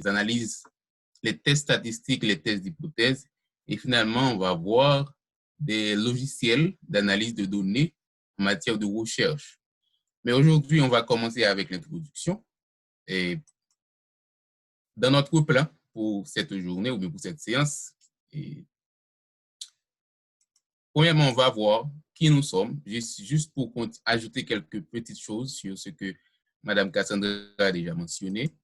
analyses, les tests statistiques, les tests d'hypothèses. Et finalement, on va voir des logiciels d'analyse de données en matière de recherche. Mais aujourd'hui, on va commencer avec l'introduction. Et dans notre plan pour cette journée ou bien pour cette séance, et premièrement, on va voir qui nous sommes, juste pour ajouter quelques petites choses sur ce que Mme Cassandra a déjà mentionné.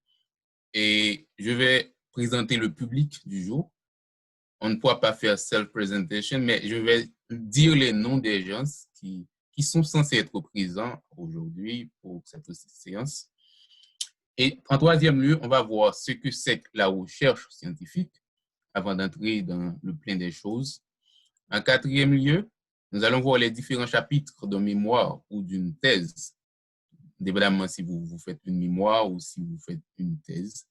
Et je vais présenter le public du jour. On ne pourra pas faire self-presentation, mais je vais dire les noms des gens qui sont censés être présents aujourd'hui pour cette séance. Et en troisième lieu, on va voir ce que c'est que la recherche scientifique avant d'entrer dans le plein des choses. En quatrième lieu, nous allons voir les différents chapitres d'un mémoire ou d'une thèse, dépendamment si vous faites une mémoire ou si vous faites une thèse.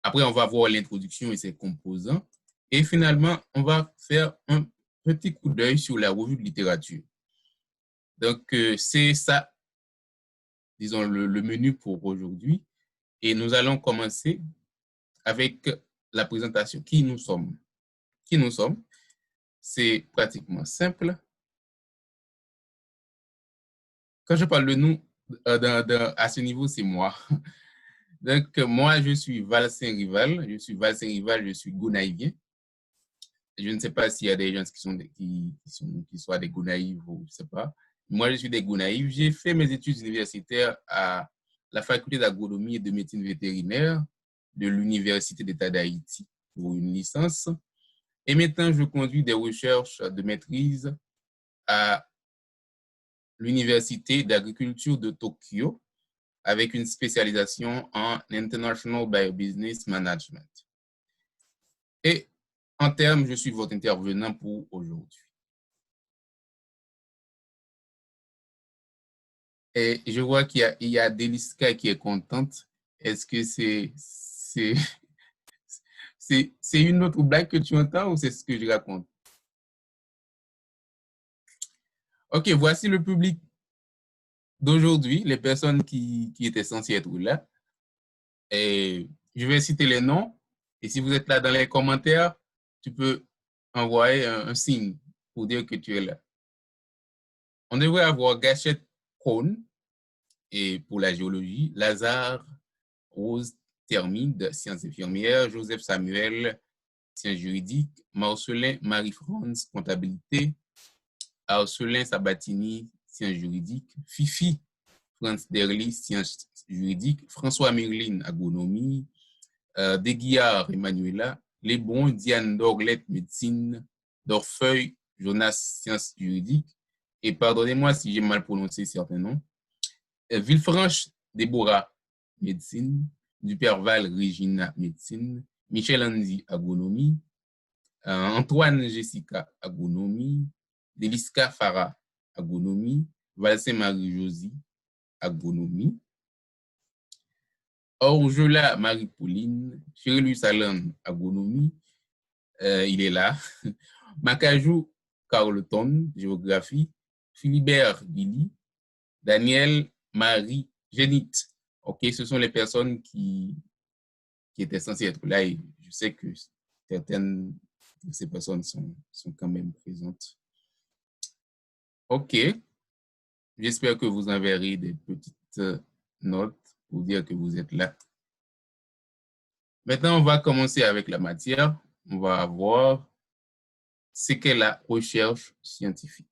Après, on va voir l'introduction et ses composants. Et finalement, on va faire un petit coup d'œil sur la revue de littérature. Donc, c'est ça, disons, le menu pour aujourd'hui. Et nous allons commencer avec la présentation. Qui nous sommes? Qui nous sommes? C'est pratiquement simple. Quand je parle de nous, à ce niveau, c'est moi. Donc, moi, je suis Val Saint-Rival. Je suis Val Saint-Rival, je suis gonaïvien. Je ne sais pas s'il y a des gens qui soient des gonaïves ou je ne sais pas. Moi, je suis des gonaïves. J'ai fait mes études universitaires à la faculté d'agronomie et de médecine vétérinaire de l'Université d'État d'Haïti pour une licence. Et maintenant, je conduis des recherches de maîtrise à l'Université d'agriculture de Tokyo avec une spécialisation en International Biobusiness Management. Et en termes, je suis votre intervenant pour aujourd'hui. Et je vois qu'il y a Deliska qui est contente. Est-ce que c'est une autre blague que tu entends ou c'est ce que je raconte? OK, voici le public d'aujourd'hui, les personnes qui étaient censées être là. Et je vais citer les noms. Et si vous êtes là dans les commentaires, tu peux envoyer un signe pour dire que tu es là. On devrait avoir Gachette Cohn et pour la géologie, Lazare Rose Thermide, sciences infirmières, Joseph Samuel, sciences juridiques, Marcelin Marie-France, comptabilité, Arcelin Sabatini, sciences juridiques, Fifi France Derly, sciences juridiques, François Merlin, agronomie, Deguillard Emmanuela, Lebon, Diane Dorglette, médecine, Dorfeuille, Jonas, sciences juridiques, et pardonnez-moi si j'ai mal prononcé certains noms, Villefranche, Déborah, médecine, Duperval, Regina, médecine, Michel Andy, agronomie, Antoine Jessica, agronomie, Deliska Farah, agronomie, Valsin Marie-Josie, agronomie, Orjola Marie-Pauline, Chérelu Salam, agronomie, il est là, Macajou Carleton, géographie, Philibert Billy, Daniel Marie Génit. OK, ce sont les personnes qui étaient censées être là et je sais que certaines de ces personnes sont quand même présentes. OK, j'espère que vous enverrez des petites notes pour dire que vous êtes là. Maintenant, on va commencer avec la matière. On va voir ce qu'est la recherche scientifique.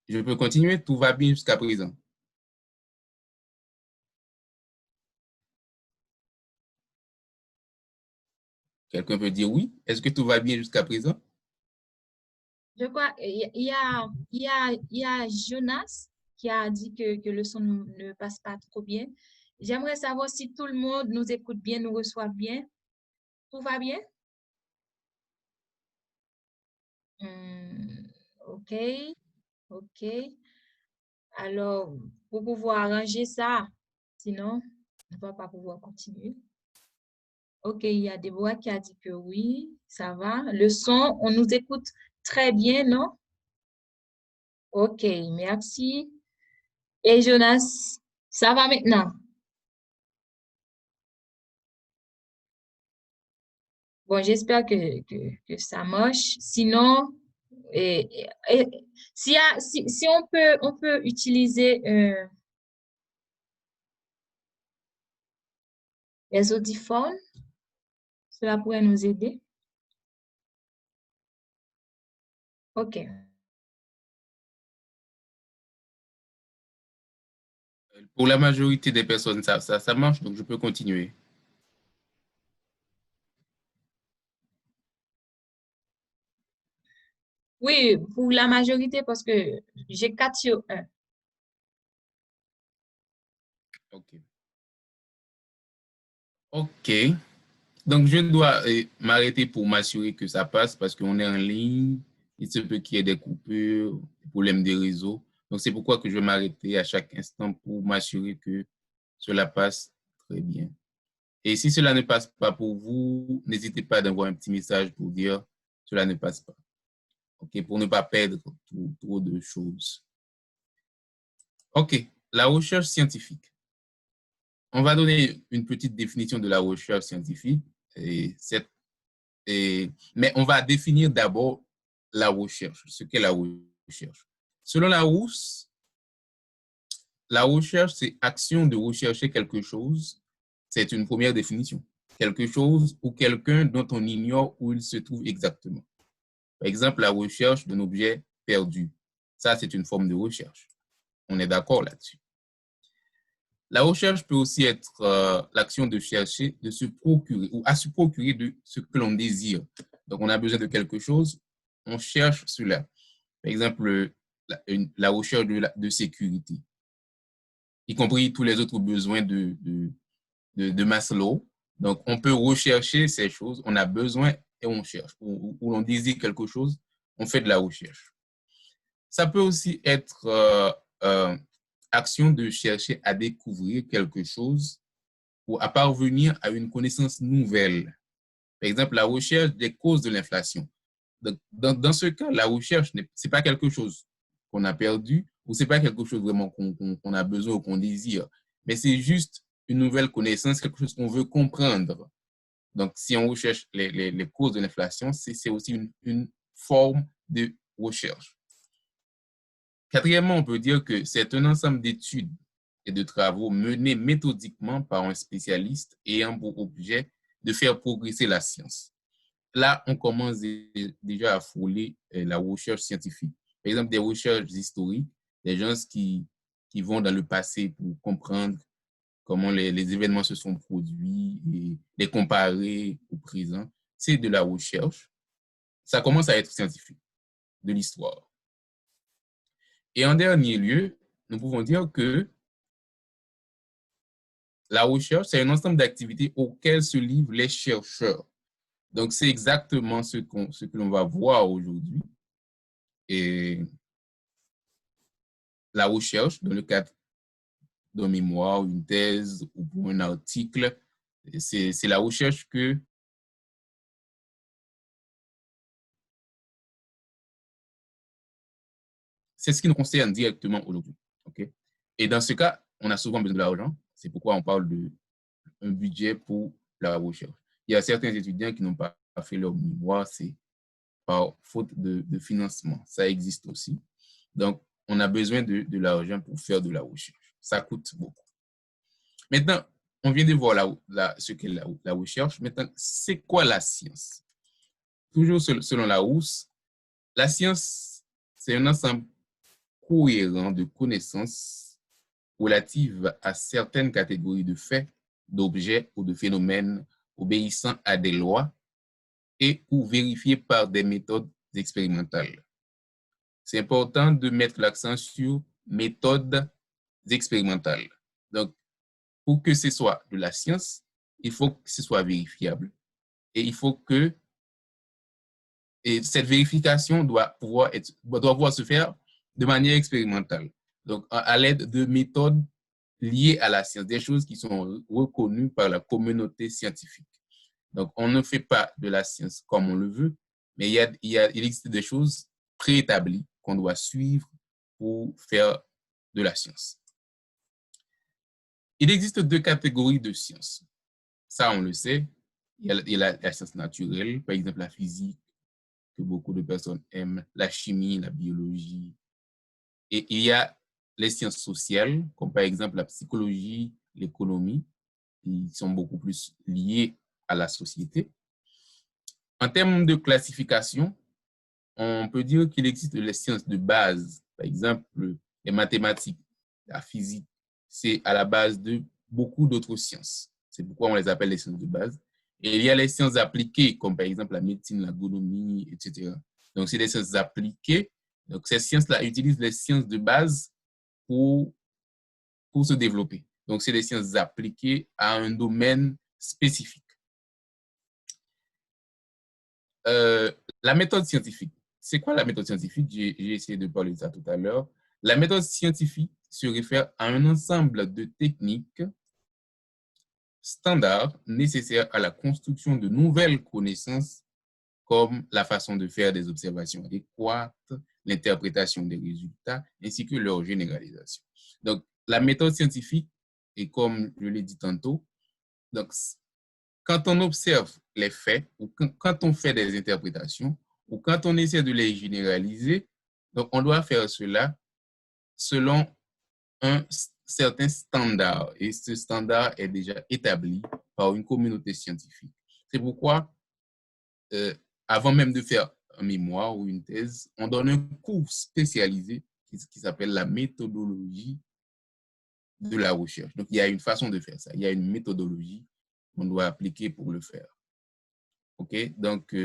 Je peux continuer? Tout va bien jusqu'à présent? Quelqu'un peut dire oui? Est-ce que tout va bien jusqu'à présent? Je crois qu'il y a Jonas qui a dit que le son ne passe pas trop bien. J'aimerais savoir si tout le monde nous écoute bien, nous reçoit bien. Tout va bien? OK, OK. Alors, pour pouvoir arranger ça, sinon, on ne va pas pouvoir continuer. OK, il y a Déborah qui a dit que oui, ça va. Le son, on nous écoute très bien, non? OK, merci. Et Jonas? Ça va maintenant? Bon, j'espère que ça marche. Sinon, si on peut utiliser les audiphones, cela pourrait nous aider. OK. Pour la majorité des personnes, ça marche, donc je peux continuer. Oui, pour la majorité, parce que j'ai 4 sur 1. OK. OK. Donc, je dois m'arrêter pour m'assurer que ça passe parce qu'on est en ligne. Il se peut qu'il y ait des coupures, des problèmes de réseau. Donc, c'est pourquoi que je vais m'arrêter à chaque instant pour m'assurer que cela passe très bien. Et si cela ne passe pas pour vous, n'hésitez pas d'envoyer un petit message pour dire cela ne passe pas. OK, pour ne pas perdre trop de choses. OK, la recherche scientifique. On va donner une petite définition de la recherche scientifique. Mais on va définir d'abord la recherche, ce qu'est la recherche. Selon Larousse, la recherche, c'est action de rechercher quelque chose. C'est une première définition. Quelque chose ou quelqu'un dont on ignore où il se trouve exactement. Par exemple, la recherche d'un objet perdu. Ça, c'est une forme de recherche. On est d'accord là-dessus. La recherche peut aussi être l'action de chercher, de se procurer ou à se procurer de ce que l'on désire. Donc, on a besoin de quelque chose, on cherche cela. Par exemple, la recherche de sécurité, y compris tous les autres besoins de Maslow. Donc, on peut rechercher ces choses, on a besoin et on cherche. Ou l'on désire quelque chose, on fait de la recherche. Ça peut aussi être action de chercher à découvrir quelque chose ou à parvenir à une connaissance nouvelle. Par exemple, la recherche des causes de l'inflation. Dans ce cas, la recherche, ce n'est pas quelque chose qu'on a perdu ou ce n'est pas quelque chose vraiment qu'on a besoin ou qu'on désire, mais c'est juste une nouvelle connaissance, quelque chose qu'on veut comprendre. Donc, si on recherche les causes de l'inflation, c'est aussi une forme de recherche. Quatrièmement, on peut dire que c'est un ensemble d'études et de travaux menés méthodiquement par un spécialiste ayant pour objet de faire progresser la science. Là, on commence déjà à frôler la recherche scientifique. Par exemple, des recherches historiques, des gens qui vont dans le passé pour comprendre comment les événements se sont produits et les comparer au présent. C'est de la recherche. Ça commence à être scientifique, de l'histoire. Et en dernier lieu, nous pouvons dire que la recherche, c'est un ensemble d'activités auxquelles se livrent les chercheurs. Donc, c'est exactement ce que l'on va voir aujourd'hui. Et la recherche, dans le cadre d'un mémoire, une thèse ou pour un article, c'est la recherche que c'est ce qui nous concerne directement aujourd'hui. Okay? Et dans ce cas, on a souvent besoin de l'argent. C'est pourquoi on parle d'un budget pour la recherche. Il y a certains étudiants qui n'ont pas fait leur mémoire, c'est par faute de financement. Ça existe aussi. Donc, on a besoin de l'argent pour faire de la recherche. Ça coûte beaucoup. Maintenant, on vient de voir ce qu'est la recherche. Maintenant, c'est quoi la science? Toujours selon Larousse, la science, c'est un ensemble cohérent de connaissances relatives à certaines catégories de faits, d'objets ou de phénomènes obéissant à des lois et ou vérifiés par des méthodes expérimentales. C'est important de mettre l'accent sur méthodes expérimentales. Donc, pour que ce soit de la science, il faut que ce soit vérifiable. Et il faut que cette vérification doit pouvoir se faire de manière expérimentale. Donc, à l'aide de méthodes liées à la science, des choses qui sont reconnues par la communauté scientifique. Donc, on ne fait pas de la science comme on le veut, mais il existe des choses préétablies qu'on doit suivre pour faire de la science. Il existe deux catégories de sciences. Ça, on le sait. Il y a la science naturelle, par exemple la physique, que beaucoup de personnes aiment, la chimie, la biologie. Et il y a les sciences sociales, comme par exemple la psychologie, l'économie, qui sont beaucoup plus liées à la société. En termes de classification, on peut dire qu'il existe les sciences de base, par exemple les mathématiques, la physique, c'est à la base de beaucoup d'autres sciences. C'est pourquoi on les appelle les sciences de base. Et il y a les sciences appliquées, comme par exemple la médecine, l'agronomie, etc. Donc, c'est des sciences appliquées. Donc, ces sciences-là utilisent les sciences de base pour se développer. Donc, c'est des sciences appliquées à un domaine spécifique. La méthode scientifique. C'est quoi la méthode scientifique? J'ai essayé de parler de ça tout à l'heure. La méthode scientifique se réfère à un ensemble de techniques standards nécessaires à la construction de nouvelles connaissances comme la façon de faire des observations adéquates, l'interprétation des résultats, ainsi que leur généralisation. Donc, la méthode scientifique est comme je l'ai dit tantôt, donc, quand on observe les faits ou quand on fait des interprétations ou quand on essaie de les généraliser, donc on doit faire cela selon un certain standard et ce standard est déjà établi par une communauté scientifique. C'est pourquoi, avant même de faire un mémoire ou une thèse, on donne un cours spécialisé qui s'appelle la méthodologie de la recherche. Donc, il y a une façon de faire ça. Il y a une méthodologie qu'on doit appliquer pour le faire. OK? Donc,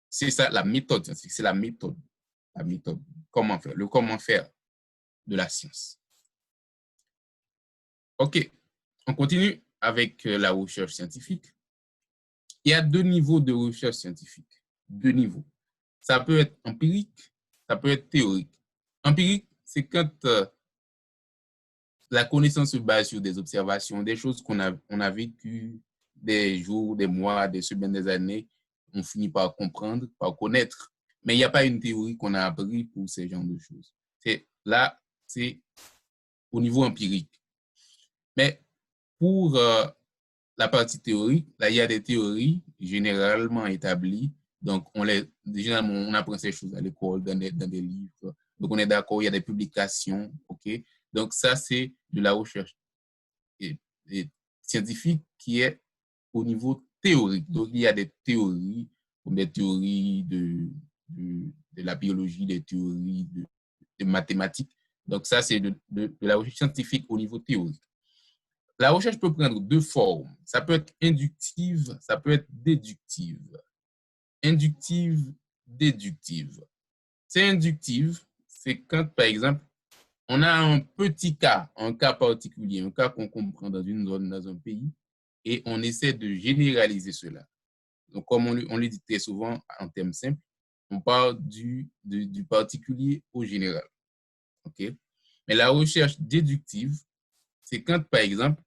c'est ça la méthode scientifique. C'est la méthode. La méthode. Comment faire. Le comment faire de la science. OK. On continue avec la recherche scientifique. Il y a deux niveaux de recherche scientifique. Deux niveaux. Ça peut être empirique, ça peut être théorique. Empirique, c'est quand la connaissance se base sur des observations, des choses qu'on a vécues, des jours, des mois, des semaines, des années. On finit par comprendre, par connaître. Mais il n'y a pas une théorie qu'on a appris pour ces genres de choses. Là, c'est au niveau empirique. Mais pour la partie théorique, là, il y a des théories généralement établies. Donc, généralement, on apprend ces choses à l'école, dans des livres. Donc, on est d'accord, il y a des publications. OK? Donc, ça, c'est de la recherche et scientifique qui est au niveau théorique. Donc, il y a des théories, comme des théories de la biologie, des théories de mathématiques. Donc, ça, c'est de la recherche scientifique au niveau théorique. La recherche peut prendre deux formes. Ça peut être inductive, ça peut être déductive. Inductive, déductive. C'est inductive, c'est quand, par exemple, on a un petit cas, un cas particulier, un cas qu'on comprend dans une zone, dans un pays, et on essaie de généraliser cela. Donc, comme on le dit très souvent en termes simples, on parle du particulier au général. OK? Mais la recherche déductive, c'est quand, par exemple,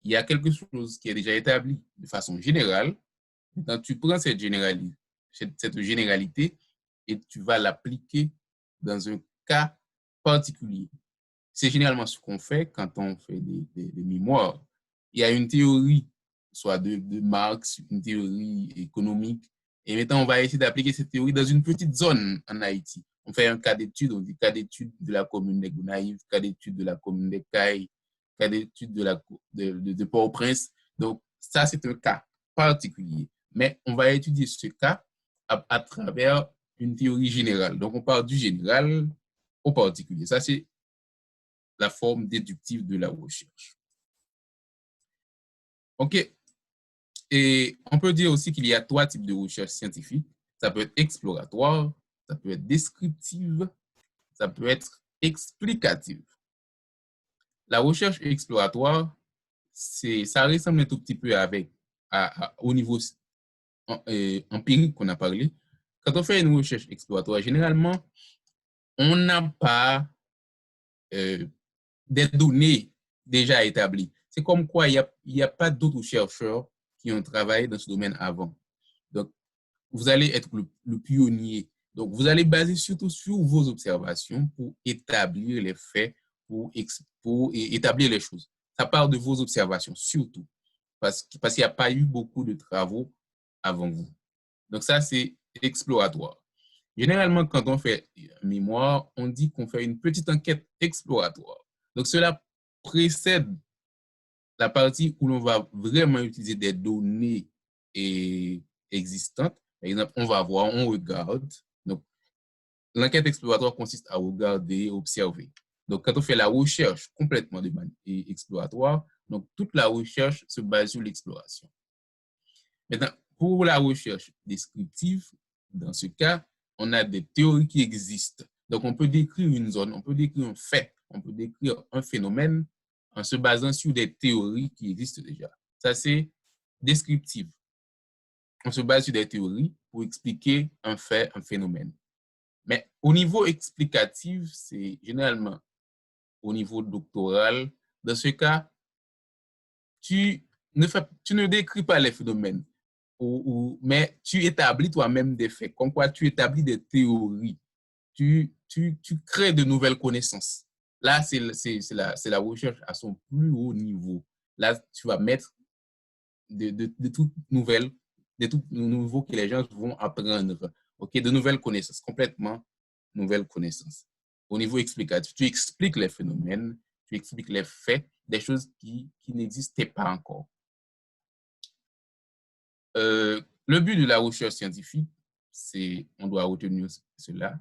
il y a quelque chose qui est déjà établi de façon générale. Maintenant, tu prends cette généralité et tu vas l'appliquer dans un cas particulier. C'est généralement ce qu'on fait quand on fait des mémoires. Il y a une théorie, soit de Marx, une théorie économique, et maintenant on va essayer d'appliquer cette théorie dans une petite zone en Haïti. On fait un cas d'étude, on dit cas d'étude de la commune des Gonaïves, cas d'étude de la commune des Cailles, cas d'étude de Port-au-Prince. Donc, ça, c'est un cas particulier. Mais on va étudier ce cas à travers une théorie générale. Donc, on part du général au particulier. Ça, c'est la forme déductive de la recherche. OK. Et on peut dire aussi qu'il y a trois types de recherche scientifique. Ça peut être exploratoire, ça peut être descriptive, ça peut être explicative. La recherche exploratoire, ça ressemble un tout petit peu au niveau empirique qu'on a parlé. Quand on fait une recherche exploratoire, généralement, on n'a pas des données déjà établies. C'est comme quoi il n'y a pas d'autres chercheurs qui ont travaillé dans ce domaine avant. Donc, vous allez être le pionnier. Donc, vous allez baser surtout sur vos observations pour établir les faits, pour établir les choses. ça part de vos observations, surtout, parce qu'il n'y a pas eu beaucoup de travaux avant vous. Donc ça, c'est exploratoire. Généralement, quand on fait un mémoire, on dit qu'on fait une petite enquête exploratoire. Donc cela précède la partie où l'on va vraiment utiliser des données existantes. Par exemple, on va voir, on regarde. Donc, l'enquête exploratoire consiste à regarder, observer. Donc, quand on fait la recherche complètement de manière exploratoire, donc toute la recherche se base sur l'exploration. Maintenant, pour la recherche descriptive, dans ce cas, on a des théories qui existent. Donc, on peut décrire une zone, on peut décrire un fait, on peut décrire un phénomène en se basant sur des théories qui existent déjà. Ça, c'est descriptif. On se base sur des théories pour expliquer un fait, un phénomène. Mais au niveau explicatif, c'est généralement au niveau doctoral. Dans ce cas, tu ne décris pas les phénomènes, mais tu établis toi-même des faits, comme quoi tu établis des théories. Tu crées de nouvelles connaissances. Là, c'est la recherche à son plus haut niveau. Là, tu vas mettre de toutes nouvelles, de tout nouveau que les gens vont apprendre. Okay? De nouvelles connaissances, complètement nouvelles connaissances. Au niveau explicatif, tu expliques les phénomènes, tu expliques les faits, des choses qui n'existaient pas encore. Le but de la recherche scientifique, on doit retenir cela.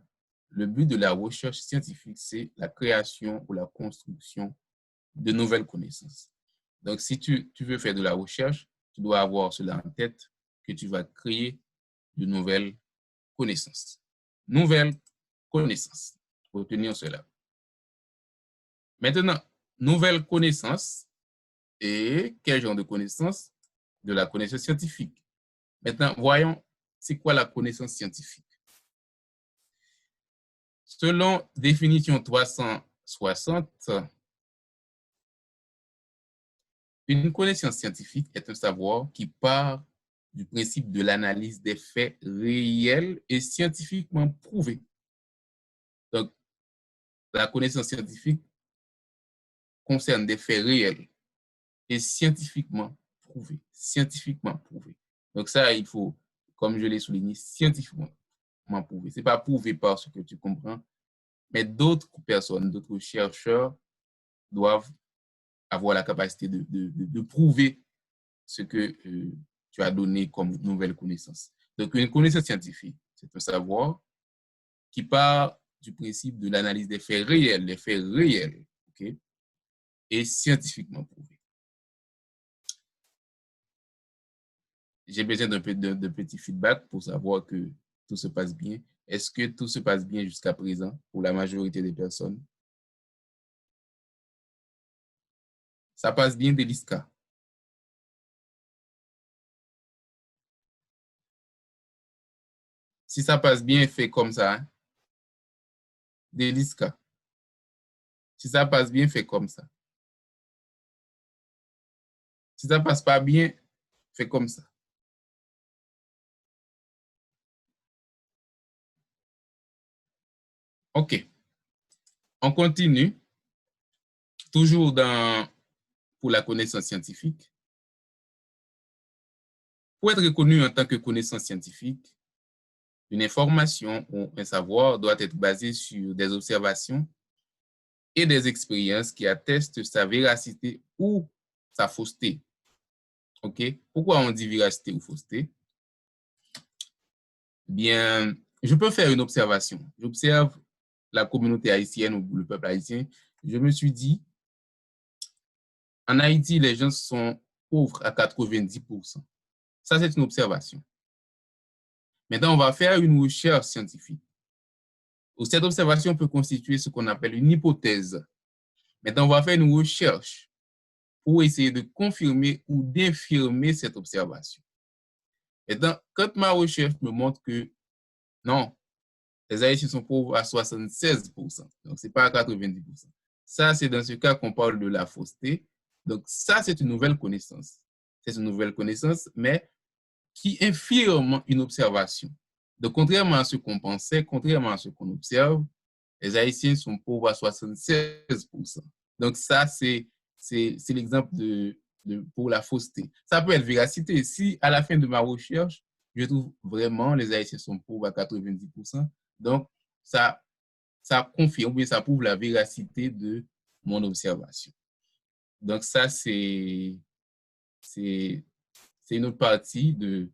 Le but de la recherche scientifique, c'est la création ou la construction de nouvelles connaissances. Donc, si tu veux faire de la recherche, tu dois avoir cela en tête, que tu vas créer de nouvelles connaissances. Nouvelles connaissances. Retenir cela. Maintenant, nouvelles connaissances. Et quel genre de connaissances? De la connaissance scientifique. Maintenant, voyons, c'est quoi la connaissance scientifique? Selon définition 360, une connaissance scientifique est un savoir qui part du principe de l'analyse des faits réels et scientifiquement prouvés. Donc, la connaissance scientifique concerne des faits réels et scientifiquement prouvés. Scientifiquement prouvés. Donc ça, il faut, comme je l'ai souligné, scientifiquement prouvé. Ce n'est pas prouvé par ce que tu comprends, mais d'autres personnes, d'autres chercheurs doivent avoir la capacité de prouver ce que tu as donné comme nouvelle connaissance. Donc, une connaissance scientifique, c'est un savoir qui part du principe de l'analyse des faits réels, okay, et scientifiquement prouvés. J'ai besoin d'un petit feedback pour savoir que tout se passe bien. Est-ce que tout se passe bien jusqu'à présent pour la majorité des personnes? Ça passe bien, Deliska? Si ça passe bien, fais comme ça. Hein? Deliska. Si ça passe bien, fais comme ça. Si ça passe pas bien, fais comme ça. OK. On continue. Toujours pour la connaissance scientifique. Pour être reconnu en tant que connaissance scientifique, une information ou un savoir doit être basé sur des observations et des expériences qui attestent sa véracité ou sa fausseté. OK? Pourquoi on dit véracité ou fausseté? Bien, je peux faire une observation. J'observe la communauté haïtienne ou le peuple haïtien. Je me suis dit, en Haïti, les gens sont pauvres à 90%. Ça, c'est une observation. Maintenant, on va faire une recherche scientifique. Cette observation peut constituer ce qu'on appelle une hypothèse. Maintenant, on va faire une recherche pour essayer de confirmer ou d'infirmer cette observation. Maintenant, quand ma recherche me montre que non, les Haïtiens sont pauvres à 76%, donc ce n'est pas à 90%. Ça, c'est dans ce cas qu'on parle de la fausseté. Donc, ça, c'est une nouvelle connaissance. C'est une nouvelle connaissance, mais qui infirme une observation. Donc, contrairement à ce qu'on pensait, contrairement à ce qu'on observe, les Haïtiens sont pauvres à 76%. Donc, ça, c'est c'est l'exemple pour la fausseté. Ça peut être véracité. Si à la fin de ma recherche, je trouve vraiment les Haïtiens sont pauvres à 90%, donc ça confirme, bien ça prouve la véracité de mon observation. Donc ça, c'est une autre partie de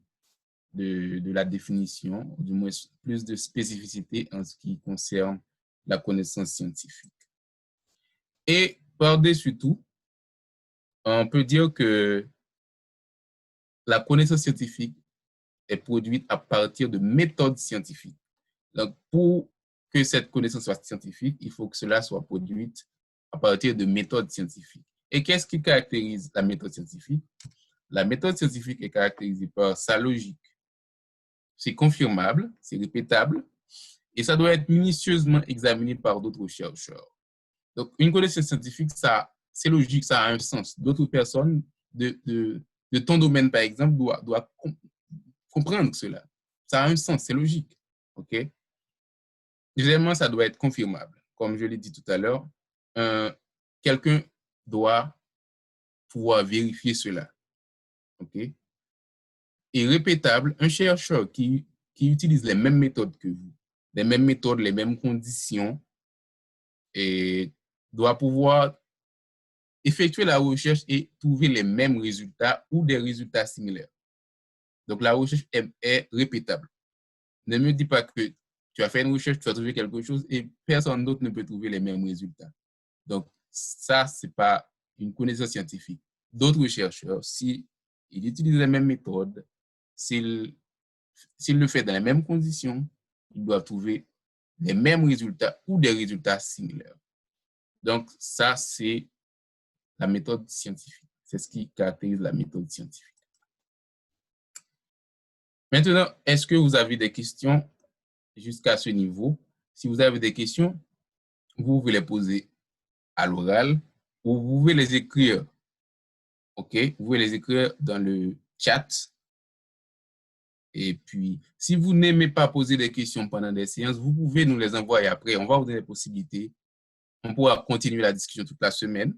la définition, du moins plus de spécificité en ce qui concerne la connaissance scientifique. Et par-dessus tout, on peut dire que la connaissance scientifique est produite à partir de méthodes scientifiques. Donc, pour que cette connaissance soit scientifique, il faut que cela soit produit à partir de méthodes scientifiques. Et qu'est-ce qui caractérise la méthode scientifique? La méthode scientifique est caractérisée par sa logique. C'est confirmable, c'est répétable, et ça doit être minutieusement examiné par d'autres chercheurs. Donc, une connaissance scientifique, c'est logique, ça a un sens. D'autres personnes de ton domaine, par exemple, doivent comprendre cela. Ça a un sens, c'est logique. OK? Deuxièmement, ça doit être confirmable. Comme je l'ai dit tout à l'heure, quelqu'un doit pouvoir vérifier cela. OK? Et répétable, un chercheur qui utilise les mêmes méthodes que vous, les mêmes méthodes, les mêmes conditions, et doit pouvoir effectuer la recherche et trouver les mêmes résultats ou des résultats similaires. Donc, la recherche est répétable. Ne me dis pas que tu as fait une recherche, tu as trouvé quelque chose et personne d'autre ne peut trouver les mêmes résultats. Donc, ça, ce n'est pas une connaissance scientifique. D'autres chercheurs, s'ils utilisent les mêmes méthodes, s'ils le font dans les mêmes conditions, ils doivent trouver les mêmes résultats ou des résultats similaires. Donc, ça, c'est la méthode scientifique. C'est ce qui caractérise la méthode scientifique. Maintenant, est-ce que vous avez des questions jusqu'à ce niveau? Si vous avez des questions, vous pouvez les poser à l'oral ou vous pouvez les écrire. OK? Vous pouvez les écrire dans le chat. Et puis, si vous n'aimez pas poser des questions pendant des séances, vous pouvez nous les envoyer après. On va vous donner des possibilités. On pourra continuer la discussion toute la semaine.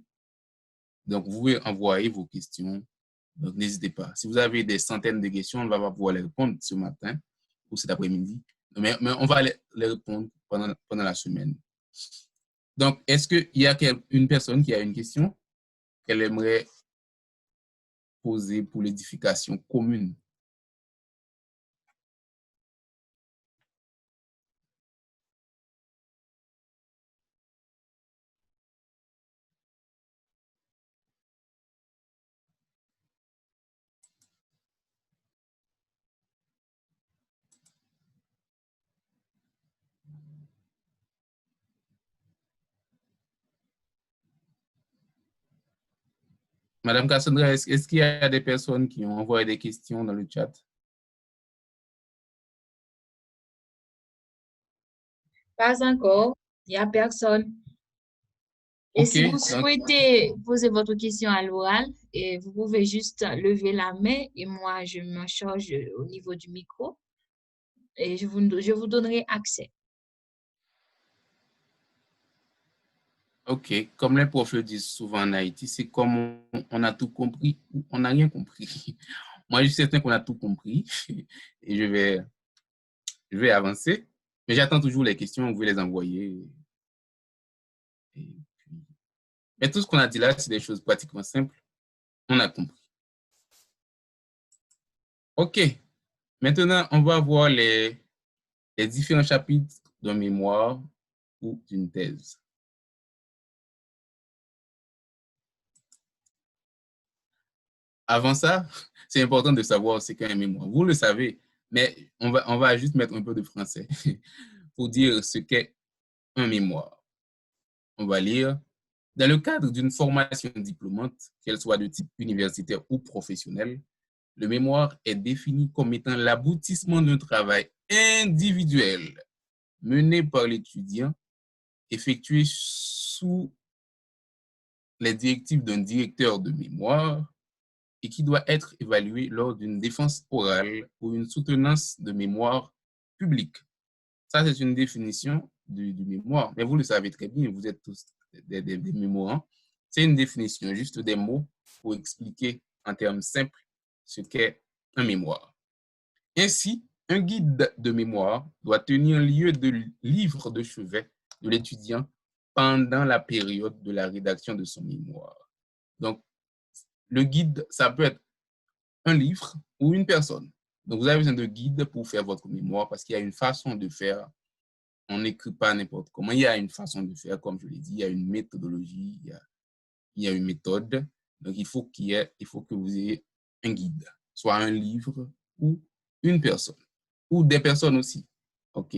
Donc, vous pouvez envoyer vos questions. Donc, n'hésitez pas. Si vous avez des centaines de questions, on ne va pas pouvoir les répondre ce matin ou cet après-midi. Mais on va les répondre pendant la semaine. Donc, est-ce qu'il y a une personne qui a une question qu'elle aimerait poser pour l'édification commune? Madame Cassandra, est-ce qu'il y a des personnes qui ont envoyé des questions dans le chat? Pas encore. Il n'y a personne. Et si OK, vous donc, souhaitez poser votre question à l'oral, vous pouvez juste lever la main et moi, je m'en charge au niveau du micro et je vous donnerai accès. OK. Comme les profs le disent souvent en Haïti, c'est comme on a tout compris ou on n'a rien compris. Moi, je suis certain qu'on a tout compris et je vais avancer. Mais j'attends toujours les questions, vous pouvez les envoyer. Mais tout ce qu'on a dit là, c'est des choses pratiquement simples. On a compris. OK. Maintenant, on va voir les différents chapitres d'un mémoire ou d'une thèse. Avant ça, c'est important de savoir ce qu'est un mémoire. Vous le savez, mais on va juste mettre un peu de français pour dire ce qu'est un mémoire. On va lire. Dans le cadre d'une formation diplômante, qu'elle soit de type universitaire ou professionnel, le mémoire est défini comme étant l'aboutissement d'un travail individuel mené par l'étudiant, effectué sous les directives d'un directeur de mémoire et qui doit être évalué lors d'une défense orale ou une soutenance de mémoire publique. Ça, c'est une définition du mémoire. Mais vous le savez très bien, vous êtes tous des mémoirants. c'est une définition, juste des mots pour expliquer en termes simples ce qu'est un mémoire. Ainsi, un guide de mémoire doit tenir lieu de livre de chevet de l'étudiant pendant la période de la rédaction de son mémoire. Donc, le guide, ça peut être un livre ou une personne. Donc, vous avez besoin de guide pour faire votre mémoire parce qu'il y a une façon de faire. On n'écrit pas n'importe comment. Il y a une façon de faire, comme je l'ai dit, il y a une méthodologie, il y a une méthode. Donc, il faut que vous ayez un guide, soit un livre ou une personne, ou des personnes aussi. OK.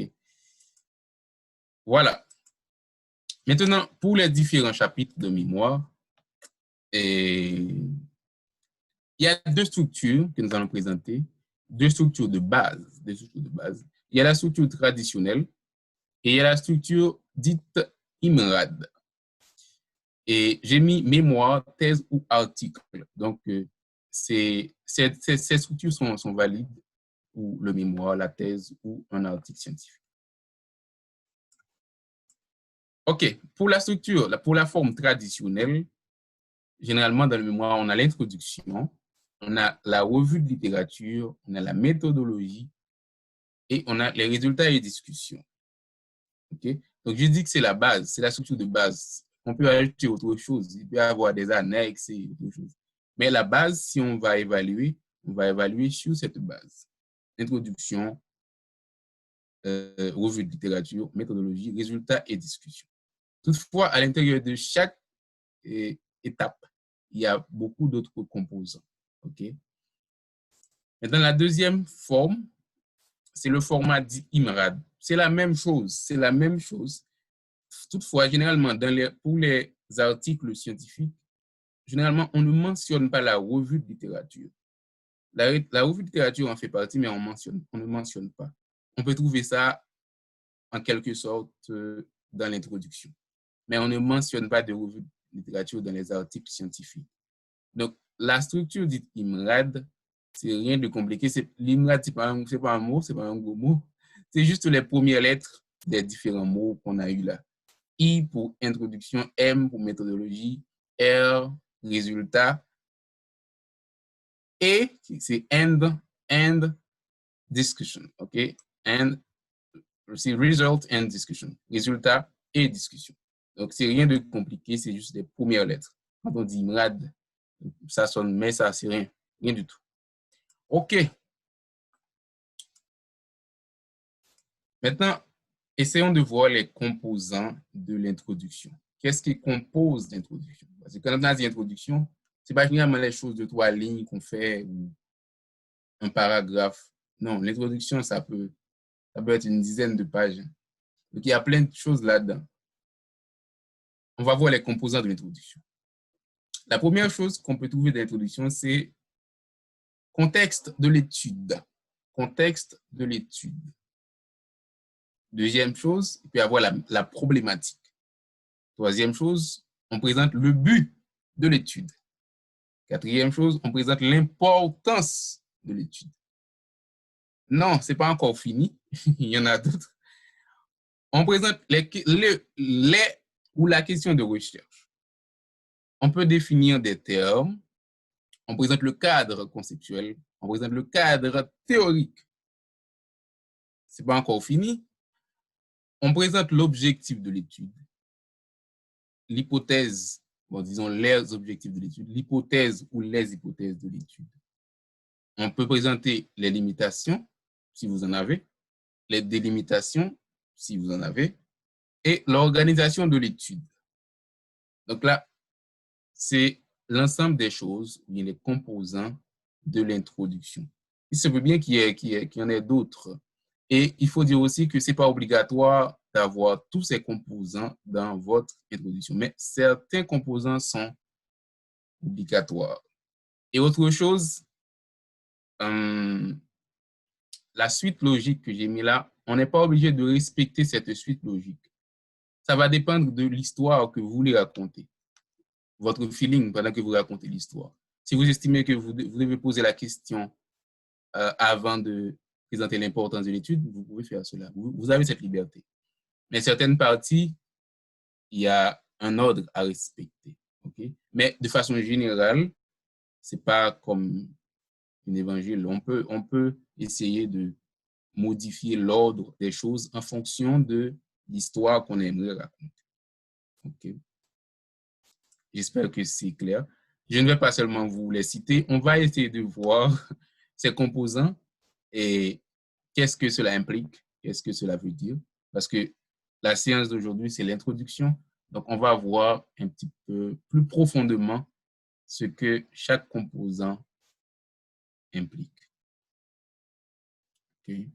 Voilà. Maintenant, pour les différents chapitres de mémoire, il y a deux structures que nous allons présenter, deux structures de base. Il y a la structure traditionnelle et il y a la structure dite IMRAD. Et j'ai mis mémoire, thèse ou article. Donc, ces structures sont valides pour le mémoire, la thèse ou un article scientifique. OK, pour la structure, pour la forme traditionnelle, généralement dans le mémoire, on a l'introduction, on a la revue de littérature, on a la méthodologie et on a les résultats et les discussions. OK? Donc, je dis que c'est la base, c'est la structure de base. On peut ajouter autre chose, il peut y avoir des annexes et autre chose. Mais la base, si on va évaluer sur cette base. Introduction, revue de littérature, méthodologie, résultats et discussions. Toutefois, à l'intérieur de chaque étape, il y a beaucoup d'autres composants. Okay? Maintenant, la deuxième forme, c'est le format dit IMRAD. C'est la même chose. Toutefois, généralement, pour les articles scientifiques, généralement, on ne mentionne pas la revue de littérature. La revue de littérature en fait partie, mais on ne mentionne pas. On peut trouver ça en quelque sorte dans l'introduction. Mais on ne mentionne pas de revue de littérature dans les articles scientifiques. Donc, la structure dite IMRAD, c'est rien de compliqué. L'IMRAD, ce n'est pas un mot, ce n'est pas un gros mot. C'est juste les premières lettres des différents mots qu'on a eu là. I pour introduction, M pour méthodologie, R, résultat, et c'est and discussion, OK? And, c'est result and discussion. Résultat et discussion. Donc, c'est rien de compliqué, c'est juste les premières lettres. Quand on dit IMRAD, ça sonne, mais ça, c'est rien du tout. OK. Maintenant, essayons de voir les composants de l'introduction. Qu'est-ce qui compose l'introduction? Parce que quand on a dit introduction, ce n'est pas généralement les choses de 3 lignes qu'on fait ou un paragraphe. Non, l'introduction, ça peut être une dizaine de pages. Donc, il y a plein de choses là-dedans. On va voir les composants de l'introduction. La première chose qu'on peut trouver dans l'introduction, c'est contexte de l'étude. Contexte de l'étude. Deuxième chose, il peut y avoir la problématique. Troisième chose, on présente le but de l'étude. Quatrième chose, on présente l'importance de l'étude. Non, ce n'est pas encore fini. Il y en a d'autres. On présente ou la question de recherche. On peut définir des termes. On présente le cadre conceptuel. On présente le cadre théorique. Ce n'est pas encore fini. On présente l'objectif de l'étude. L'hypothèse, disons les objectifs de l'étude, l'hypothèse ou les hypothèses de l'étude. On peut présenter les limitations, si vous en avez, les délimitations, si vous en avez, et l'organisation de l'étude. Donc là, c'est l'ensemble des choses, les composants de l'introduction. Il se peut bien qu'il y en ait d'autres. Et il faut dire aussi que ce n'est pas obligatoire d'avoir tous ces composants dans votre introduction, mais certains composants sont obligatoires. Et autre chose, la suite logique que j'ai mis là, on n'est pas obligé de respecter cette suite logique. Ça va dépendre de l'histoire que vous voulez raconter, votre feeling pendant que vous racontez l'histoire. Si vous estimez que vous devez poser la question avant de présenter l'importance de l'étude, vous pouvez faire cela. Vous avez cette liberté. Mais certaines parties, il y a un ordre à respecter. OK? Mais de façon générale, ce n'est pas comme un évangile. On peut essayer de modifier l'ordre des choses en fonction de l'histoire qu'on aimerait raconter. OK? J'espère que c'est clair. Je ne vais pas seulement vous les citer, on va essayer de voir ces composants et qu'est-ce que cela implique, qu'est-ce que cela veut dire. Parce que la séance d'aujourd'hui, c'est l'introduction. Donc, on va voir un petit peu plus profondément ce que chaque composant implique. Okay.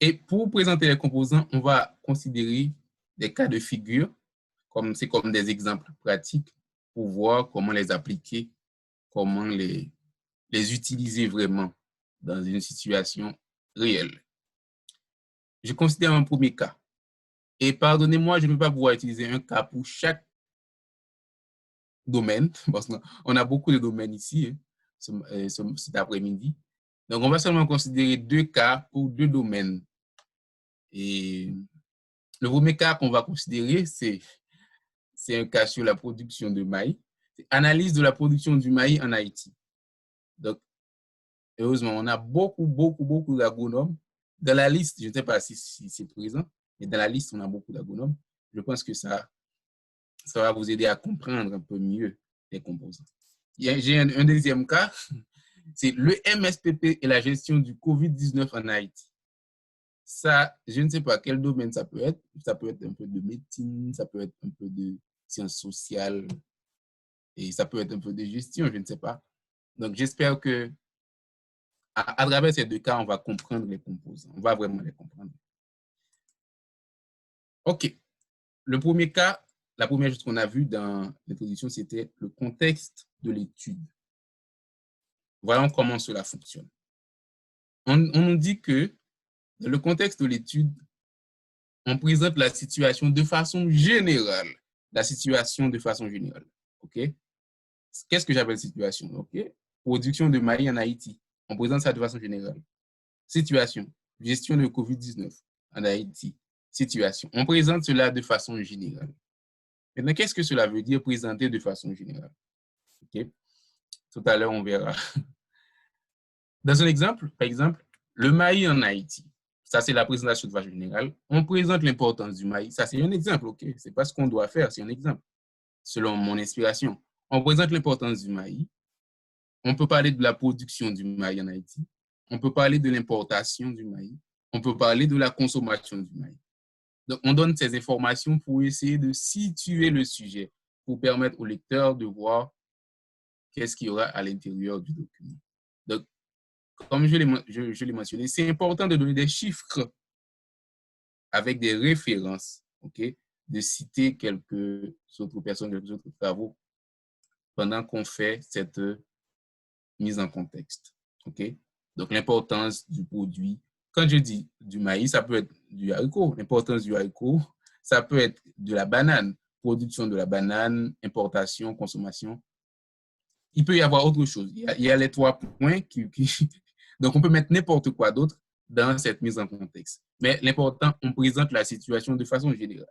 Et pour présenter les composants, on va considérer des cas de figure, c'est comme des exemples pratiques pour voir comment les appliquer, comment les utiliser vraiment dans une situation réelle. Je considère un premier cas. Et pardonnez-moi, je ne peux pas pouvoir utiliser un cas pour chaque domaine, parce qu'on a beaucoup de domaines ici cet après-midi. Donc, on va seulement considérer 2 cas pour 2 domaines. Et le premier cas qu'on va considérer, c'est un cas sur la production de maïs. Analyse de la production du maïs en Haïti. Donc, heureusement, on a beaucoup d'agronomes. Dans la liste, je ne sais pas si c'est présent, mais dans la liste, on a beaucoup d'agronomes. Je pense que ça va vous aider à comprendre un peu mieux les composants. J'ai un deuxième cas, c'est le MSPP et la gestion du COVID-19 en Haïti. Ça, je ne sais pas quel domaine ça peut être. Ça peut être un peu de médecine, ça peut être un peu de sciences sociales et ça peut être un peu de gestion, je ne sais pas. Donc, j'espère que à travers ces 2 cas, on va comprendre les composants. On va vraiment les comprendre. OK. Le premier cas, la première chose qu'on a vue dans l'introduction, c'était le contexte de l'étude. Voyons comment cela fonctionne. On nous dit que dans le contexte de l'étude, on présente la situation de façon générale. La situation de façon générale. OK? Qu'est-ce que j'appelle situation? OK? Production de maïs en Haïti. On présente ça de façon générale. Situation. Gestion de COVID-19 en Haïti. Situation. On présente cela de façon générale. Maintenant, qu'est-ce que cela veut dire présenter de façon générale? OK? Tout à l'heure, on verra. Dans un exemple, par exemple, le maïs en Haïti. Ça, c'est la présentation de façon générale. On présente l'importance du maïs. Ça, c'est un exemple, OK? Ce n'est pas ce qu'on doit faire, c'est un exemple, selon mon inspiration. On présente l'importance du maïs. On peut parler de la production du maïs en Haïti. On peut parler de l'importation du maïs. On peut parler de la consommation du maïs. Donc, on donne ces informations pour essayer de situer le sujet, pour permettre au lecteur de voir qu'est-ce qu'il y aura à l'intérieur du document. Donc, comme je l'ai mentionné, c'est important de donner des chiffres avec des références, OK? De citer quelques autres personnes, quelques autres travaux pendant qu'on fait cette mise en contexte, OK? Donc, l'importance du produit. Quand je dis du maïs, ça peut être du haricot. L'importance du haricot, ça peut être de la banane. Production de la banane, importation, consommation. Il peut y avoir autre chose. Il y a les 3 points Donc, on peut mettre n'importe quoi d'autre dans cette mise en contexte. Mais l'important, on présente la situation de façon générale.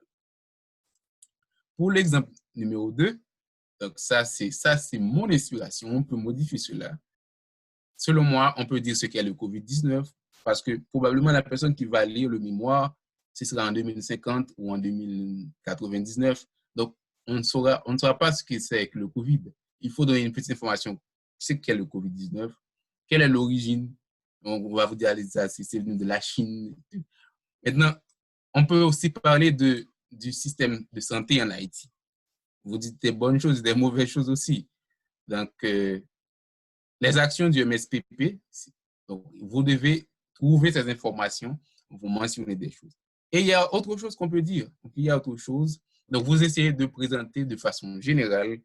Pour l'exemple numéro 2, donc ça, c'est mon inspiration. On peut modifier cela. Selon moi, on peut dire ce qu'est le COVID-19 parce que probablement la personne qui va lire le mémoire, ce sera en 2050 ou en 2099. Donc, on ne saura pas ce que c'est que le COVID. Il faut donner une petite information. Ce qu'est le COVID-19, quelle est l'origine. On va vous dire, c'est venu de la Chine. Maintenant, on peut aussi parler du système de santé en Haïti. Vous dites des bonnes choses, des mauvaises choses aussi. Donc, les actions du MSPP, donc, vous devez trouver ces informations, vous mentionnez des choses. Et il y a autre chose qu'on peut dire. Donc, il y a autre chose. Donc, vous essayez de présenter de façon générale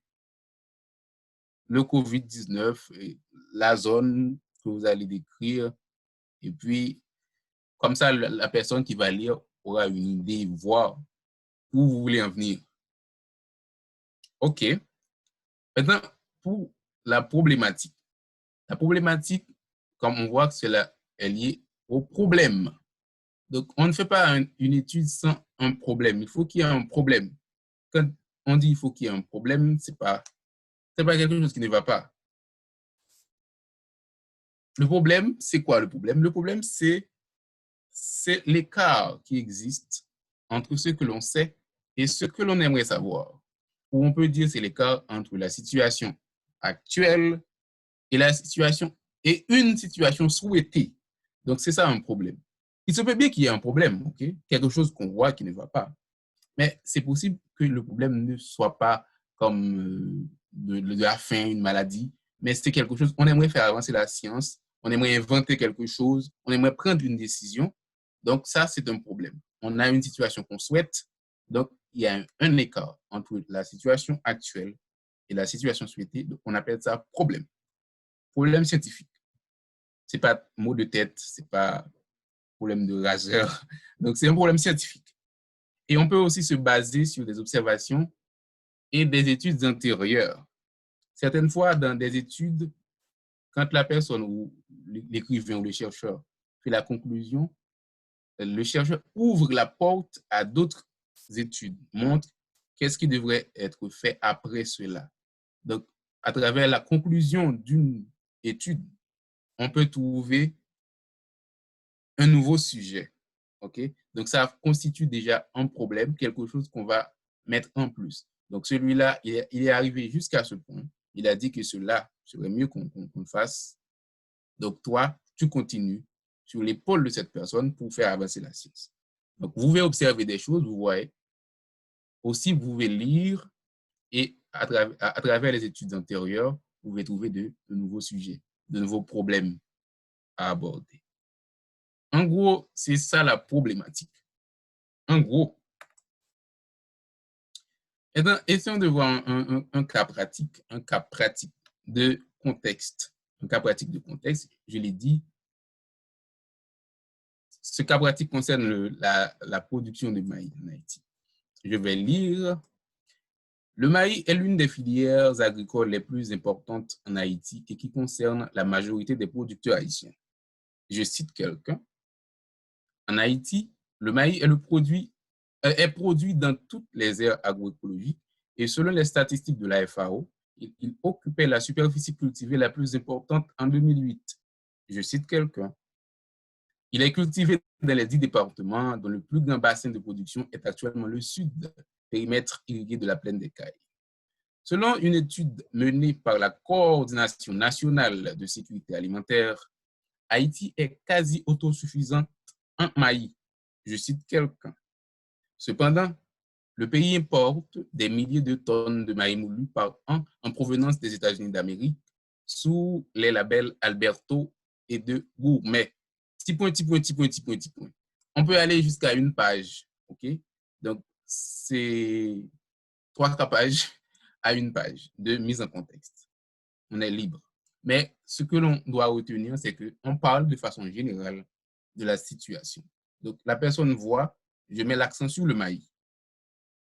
le COVID-19, la zone que vous allez décrire, et puis, comme ça, la personne qui va lire aura une idée, voir où vous voulez en venir. OK. Maintenant, pour la problématique. La problématique, comme on voit que cela est lié au problème. Donc, on ne fait pas une étude sans un problème. Il faut qu'il y ait un problème. Quand on dit il faut qu'il y ait un problème, c'est pas quelque chose qui ne va pas. Le problème, c'est quoi le problème? Le problème, c'est l'écart qui existe entre ce que l'on sait et ce que l'on aimerait savoir. Ou on peut dire c'est l'écart entre la situation actuelle et une situation souhaitée. Donc, c'est ça un problème. Il se peut bien qu'il y ait un problème, ok? Quelque chose qu'on voit qui ne va pas. Mais c'est possible que le problème ne soit pas comme de la faim, une maladie, mais c'est quelque chose, on aimerait faire avancer la science, on aimerait inventer quelque chose, on aimerait prendre une décision. Donc, ça, c'est un problème. On a une situation qu'on souhaite, donc il y a un écart entre la situation actuelle et la situation souhaitée. Donc, on appelle ça problème. Problème scientifique. Ce n'est pas mot de tête, ce n'est pas problème de rageur. Donc, c'est un problème scientifique. Et on peut aussi se baser sur des observations et des études antérieures. Certaines fois, dans des études, quand la personne ou l'écrivain ou le chercheur fait la conclusion, le chercheur ouvre la porte à d'autres études, montre qu'est-ce qui devrait être fait après cela. Donc, à travers la conclusion d'une étude, on peut trouver un nouveau sujet. Okay? Donc, ça constitue déjà un problème, quelque chose qu'on va mettre en plus. Donc, celui-là, il est arrivé jusqu'à ce point. Il a dit que cela serait mieux qu'on fasse. Donc, toi, tu continues sur l'épaule de cette personne pour faire avancer la science. Donc, vous pouvez observer des choses, vous voyez. Aussi, vous pouvez lire et à travers les études antérieures, vous pouvez trouver de nouveaux sujets, de nouveaux problèmes à aborder. En gros, c'est ça la problématique. En gros, essayons de voir un cas pratique de contexte. Un cas pratique de contexte, je l'ai dit, ce cas pratique concerne la production de maïs en Haïti. Je vais lire. Le maïs est l'une des filières agricoles les plus importantes en Haïti et qui concerne la majorité des producteurs haïtiens. Je cite quelqu'un. En Haïti, le maïs est produit dans toutes les aires agroécologiques et selon les statistiques de la FAO, il occupait la superficie cultivée la plus importante en 2008. Je cite quelqu'un. Il est cultivé dans les 10 départements dont le plus grand bassin de production est actuellement le sud, périmètre irrigué de la plaine des Cayes. Selon une étude menée par la Coordination nationale de sécurité alimentaire, Haïti est quasi autosuffisant en maïs. Je cite quelqu'un. Cependant, le pays importe des milliers de tonnes de maïs moulu par an en provenance des États-Unis d'Amérique sous les labels Alberto et de Gourmet. Petit point. On peut aller jusqu'à une page. OK? Donc, c'est 3 pages à une page de mise en contexte. On est libre. Mais ce que l'on doit retenir, c'est qu'on parle de façon générale de la situation. Donc, la personne voit, je mets l'accent sur le maïs.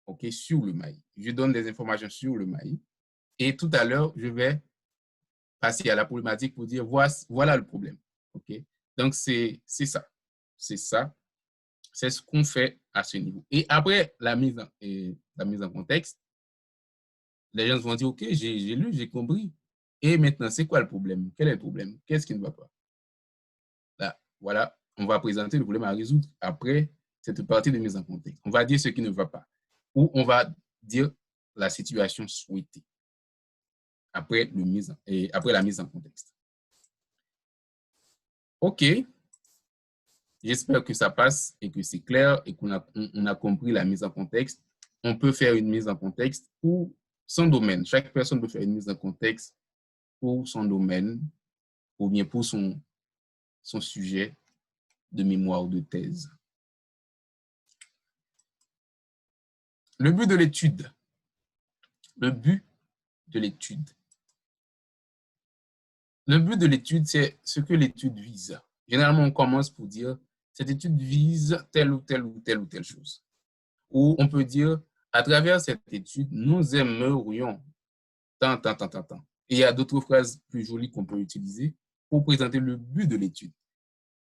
OK, sur le maïs. Je donne des informations sur le maïs. Et tout à l'heure, je vais passer à la problématique pour dire, voilà le problème. OK? Donc, c'est ça. C'est ça. C'est ce qu'on fait à ce niveau. Et après la mise en contexte, les gens vont dire, OK, j'ai lu, j'ai compris. Et maintenant, c'est quoi le problème? Quel est le problème? Qu'est-ce qui ne va pas? Là, voilà, on va présenter le problème à résoudre après cette partie de mise en contexte. On va dire ce qui ne va pas. Ou on va dire la situation souhaitée après la mise en contexte. OK. J'espère que ça passe et que c'est clair et qu'on a compris la mise en contexte. On peut faire une mise en contexte pour son domaine. Chaque personne peut faire une mise en contexte pour son domaine ou bien pour son sujet de mémoire ou de thèse. Le but de l'étude. Le but de l'étude. Le but de l'étude, c'est ce que l'étude vise. Généralement, on commence pour dire cette étude vise telle ou telle ou telle ou telle chose. Ou on peut dire, à travers cette étude, nous aimerions tant. Et il y a d'autres phrases plus jolies qu'on peut utiliser pour présenter le but de l'étude.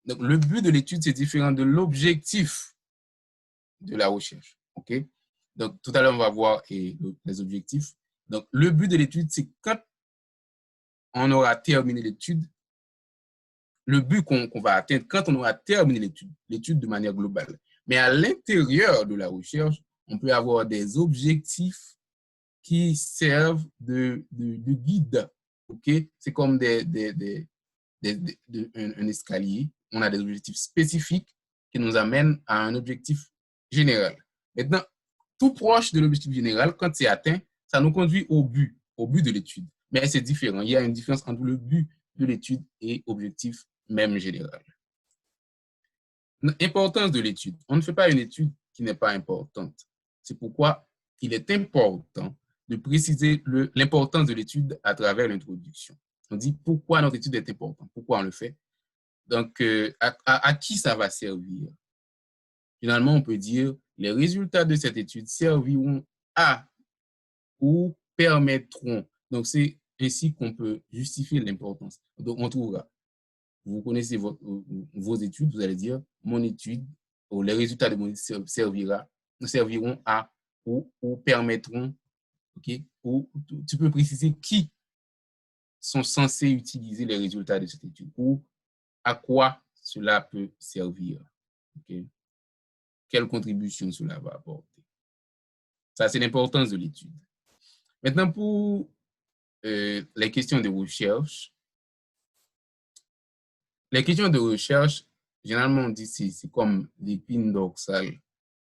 Donc, le but de l'étude, c'est différent de l'objectif de la recherche. OK? Donc, tout à l'heure, on va voir les objectifs. Donc, le but de l'étude, c'est quand on aura terminé l'étude, le but qu'on va atteindre quand on aura terminé l'étude de manière globale. Mais à l'intérieur de la recherche, on peut avoir des objectifs qui servent de guide. OK? C'est comme un escalier. On a des objectifs spécifiques qui nous amènent à un objectif général. Maintenant, tout proche de l'objectif général, quand c'est atteint, ça nous conduit au but de l'étude. Mais c'est différent. Il y a une différence entre le but de l'étude et objectif même général. L'importance de l'étude. On ne fait pas une étude qui n'est pas importante. C'est pourquoi il est important de préciser l'importance de l'étude à travers l'introduction. On dit pourquoi notre étude est importante, pourquoi on le fait. Donc, à qui ça va servir? Finalement, on peut dire les résultats de cette étude serviront à ou permettront. Donc, c'est ainsi qu'on peut justifier l'importance. Donc, on trouvera. Vous connaissez vos études, vous allez dire mon étude ou les résultats de mon étude serviront à ou permettront. OK? Ou tu peux préciser qui sont censés utiliser les résultats de cette étude ou à quoi cela peut servir. OK? Quelle contribution cela va apporter. Ça, c'est l'importance de l'étude. Maintenant, pour les questions de recherche, généralement, on dit c'est comme l'épine dorsale.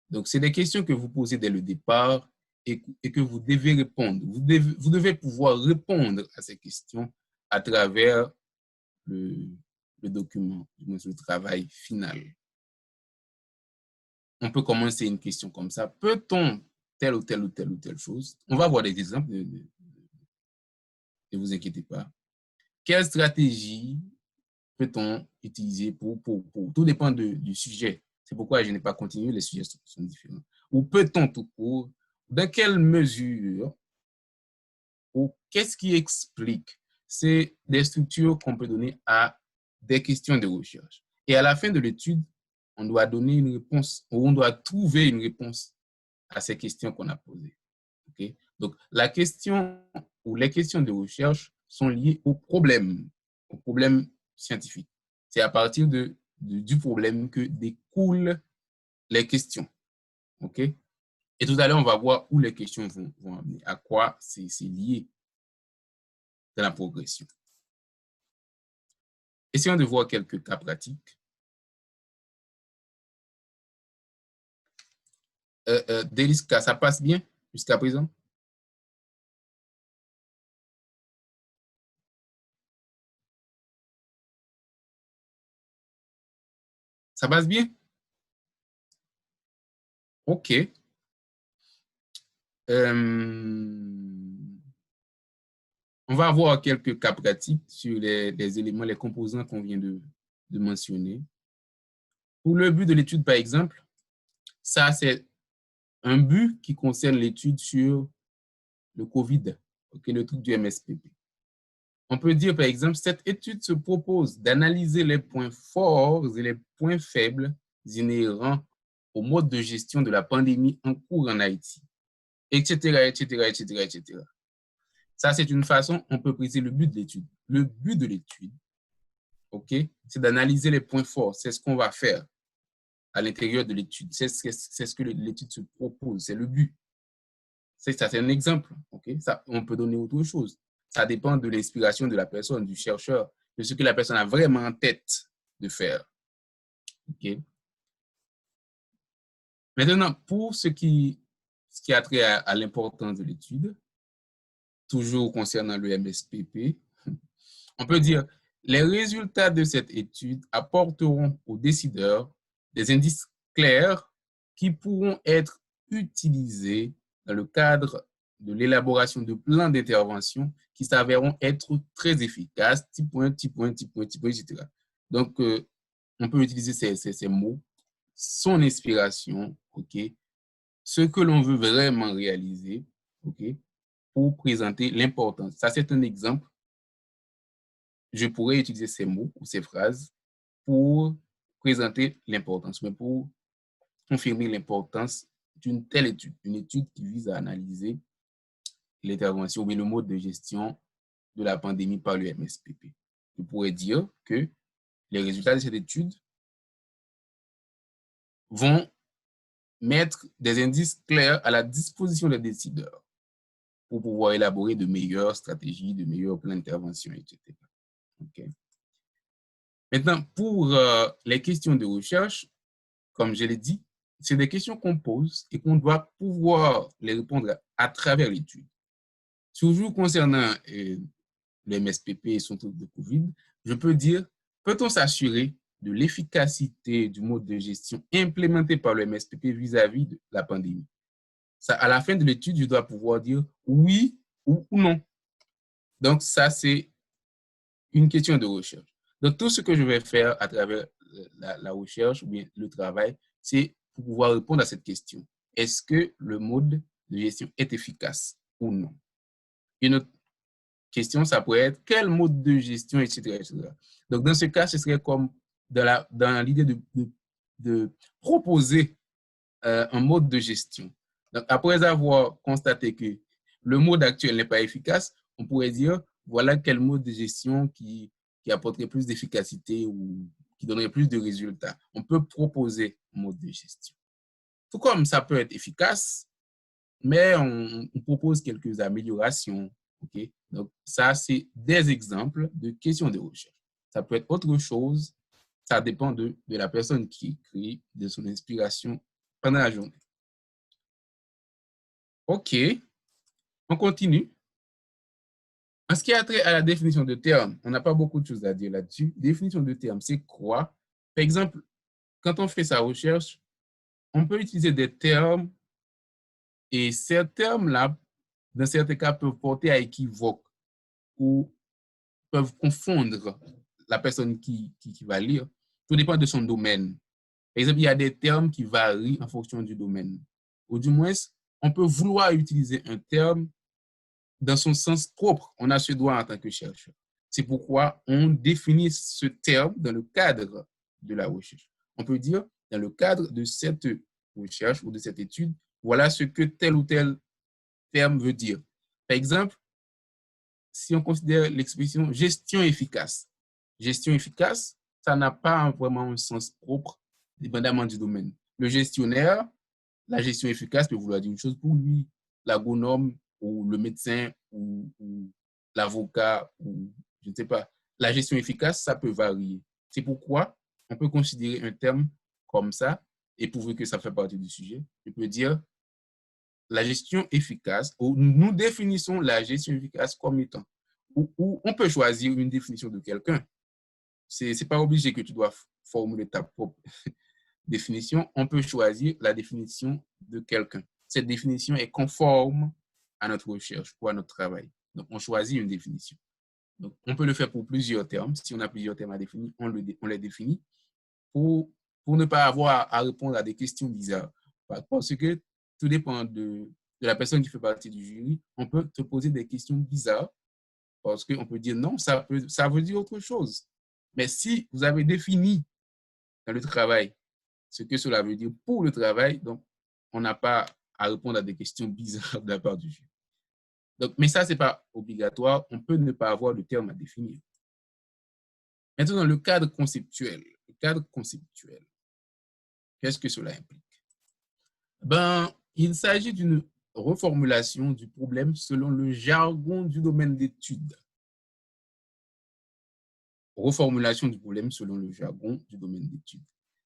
Donc, c'est des questions que vous posez dès le départ et que vous devez répondre. Vous devez pouvoir répondre à ces questions à travers le document, le travail final. On peut commencer une question comme ça. Peut-on telle ou telle ou telle ou telle chose? On va voir des exemples, ne vous inquiétez pas. Quelle stratégie peut-on utiliser pour tout dépend du sujet. C'est pourquoi je n'ai pas continué, les sujets sont différents. Ou peut-on tout court, dans quelle mesure, ou qu'est-ce qui explique? C'est des structures qu'on peut donner à des questions de recherche. Et à la fin de l'étude, on doit donner une réponse, ou on doit trouver une réponse à ces questions qu'on a posées. Okay? Donc, la question ou les questions de recherche sont liées au problème scientifique. C'est à partir du problème que découlent les questions. OK? Et tout à l'heure, on va voir où les questions vont amener, à quoi c'est lié dans la progression. Essayons de voir quelques cas pratiques. Deliska, ça passe bien jusqu'à présent? Ça passe bien? OK. On va avoir quelques cas pratiques sur les éléments, les composants qu'on vient de mentionner. Pour le but de l'étude, par exemple, ça, c'est un but qui concerne l'étude sur le COVID, okay, le truc du MSPP. On peut dire, par exemple, cette étude se propose d'analyser les points forts et les points faibles inhérents au mode de gestion de la pandémie en cours en Haïti, etc., etc., etc., etc. Ça, c'est une façon, on peut préciser le but de l'étude. Le but de l'étude, okay, c'est d'analyser les points forts. C'est ce qu'on va faire à l'intérieur de l'étude. C'est ce que l'étude se propose. C'est le but. Ça, c'est un exemple. Okay? Ça, on peut donner autre chose. Ça dépend de l'inspiration de la personne, du chercheur, de ce que la personne a vraiment en tête de faire. Okay? Maintenant, pour ce qui a trait à l'importance de l'étude, toujours concernant le MSPP, on peut dire les résultats de cette étude apporteront aux décideurs des indices clairs qui pourront être utilisés dans le cadre de l'élaboration de plans d'intervention qui s'avèreront être très efficaces, petit point, petit point, petit point, petit point, etc. Donc, on peut utiliser ces mots, son inspiration, okay, ce que l'on veut vraiment réaliser, okay, pour présenter l'importance. Ça, c'est un exemple. Je pourrais utiliser ces mots ou ces phrases pour présenter l'importance, mais pour confirmer l'importance d'une telle étude, une étude qui vise à analyser l'intervention ou le mode de gestion de la pandémie par le MSPP. Je pourrais dire que les résultats de cette étude vont mettre des indices clairs à la disposition des décideurs pour pouvoir élaborer de meilleures stratégies, de meilleurs plans d'intervention, etc. Okay. Maintenant, pour les questions de recherche, comme je l'ai dit, c'est des questions qu'on pose et qu'on doit pouvoir les répondre à travers l'étude. Toujours concernant le MSPP et son taux de COVID, je peux dire, peut-on s'assurer de l'efficacité du mode de gestion implémenté par le MSPP vis-à-vis de la pandémie? Ça, à la fin de l'étude, je dois pouvoir dire oui ou non. Donc, ça, c'est une question de recherche. Donc, tout ce que je vais faire à travers la recherche ou bien le travail, c'est pour pouvoir répondre à cette question. Est-ce que le mode de gestion est efficace ou non? Une autre question, ça pourrait être quel mode de gestion, etc., etc. Donc, dans ce cas, ce serait comme dans l'idée de proposer un mode de gestion. Donc, après avoir constaté que le mode actuel n'est pas efficace, on pourrait dire, voilà quel mode de gestion qui apporterait plus d'efficacité ou qui donnerait plus de résultats. On peut proposer un mode de gestion. Tout comme ça peut être efficace, mais on propose quelques améliorations. Okay? Donc, ça, c'est des exemples de questions de recherche. Ça peut être autre chose. Ça dépend de la personne qui écrit, de son inspiration pendant la journée. OK, on continue. En ce qui a trait à la définition de terme, on n'a pas beaucoup de choses à dire là-dessus. Définition de terme, c'est quoi? Par exemple, quand on fait sa recherche, on peut utiliser des termes et ces termes-là, dans certains cas, peuvent porter à équivoque ou peuvent confondre la personne qui va lire. Tout dépend de son domaine. Par exemple, il y a des termes qui varient en fonction du domaine. Ou du moins, on peut vouloir utiliser un terme dans son sens propre. On a ce droit en tant que chercheur. C'est pourquoi on définit ce terme dans le cadre de la recherche. On peut dire, dans le cadre de cette recherche ou de cette étude, voilà ce que tel ou tel terme veut dire. Par exemple, si on considère l'expression gestion efficace, ça n'a pas vraiment un sens propre, dépendamment du domaine. Le gestionnaire, la gestion efficace peut vouloir dire une chose pour lui. L'agronome ou le médecin ou l'avocat ou je ne sais pas. La gestion efficace, ça peut varier. C'est pourquoi on peut considérer un terme comme ça et pourvu que ça fait partie du sujet, je peux dire la gestion efficace, ou nous définissons la gestion efficace comme étant, ou on peut choisir une définition de quelqu'un. C'est pas obligé que tu dois formuler ta propre définition. On peut choisir la définition de quelqu'un. Cette définition est conforme à notre recherche ou à notre travail. Donc, on choisit une définition. Donc, on peut le faire pour plusieurs termes. Si on a plusieurs termes à définir, on les définit pour ne pas avoir à répondre à des questions bizarres. Parce que tout dépend de la personne qui fait partie du jury. On peut te poser des questions bizarres parce qu'on peut dire non, ça veut dire autre chose. Mais si vous avez défini dans le travail ce que cela veut dire pour le travail, donc on n'a pas à répondre à des questions bizarres de la part du jury. Donc, mais ça, ce n'est pas obligatoire. On peut ne pas avoir de terme à définir. Maintenant, dans le cadre conceptuel, qu'est-ce que cela implique? Il s'agit d'une reformulation du problème selon le jargon du domaine d'étude. Reformulation du problème selon le jargon du domaine d'étude.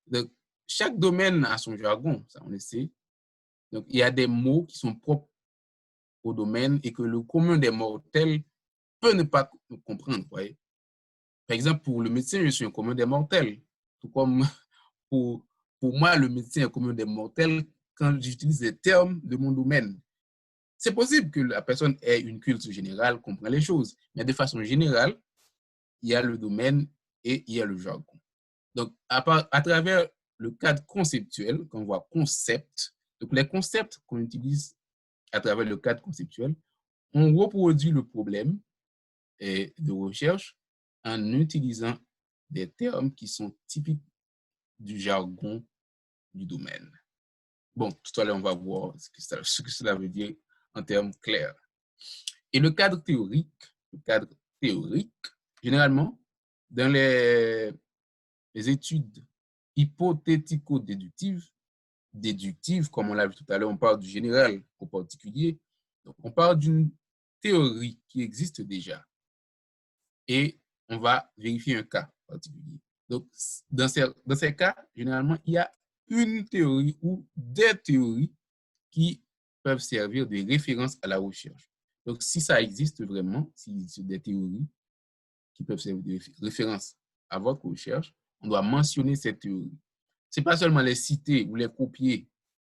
Donc, chaque domaine a son jargon, ça on le sait. Donc, il y a des mots qui sont propres au domaine et que le commun des mortels peut ne pas comprendre. Voyez? Par exemple, pour le médecin, je suis un commun des mortels. Tout comme pour moi, le médecin est un commun des mortels quand j'utilise les termes de mon domaine. C'est possible que la personne ait une culture générale, comprenne les choses, mais de façon générale, il y a le domaine et il y a le jargon. Donc, à travers le cadre conceptuel, qu'on voit concept, donc les concepts qu'on utilise à travers le cadre conceptuel, on reproduit le problème de recherche en utilisant des termes qui sont typiques du jargon du domaine. Bon, tout à l'heure, on va voir ce que cela veut dire en termes clairs. Et le cadre théorique, généralement, dans les études hypothético-déductives, comme on l'a vu tout à l'heure, on parle du général au particulier. Donc, on parle d'une théorie qui existe déjà et on va vérifier un cas particulier. Donc, dans ces cas, généralement, il y a une théorie ou des théories qui peuvent servir de référence à la recherche. Donc, si ça existe vraiment, si c'est des théories qui peuvent servir de référence à votre recherche, on doit mentionner cette théorie. Ce n'est pas seulement les citer ou les copier,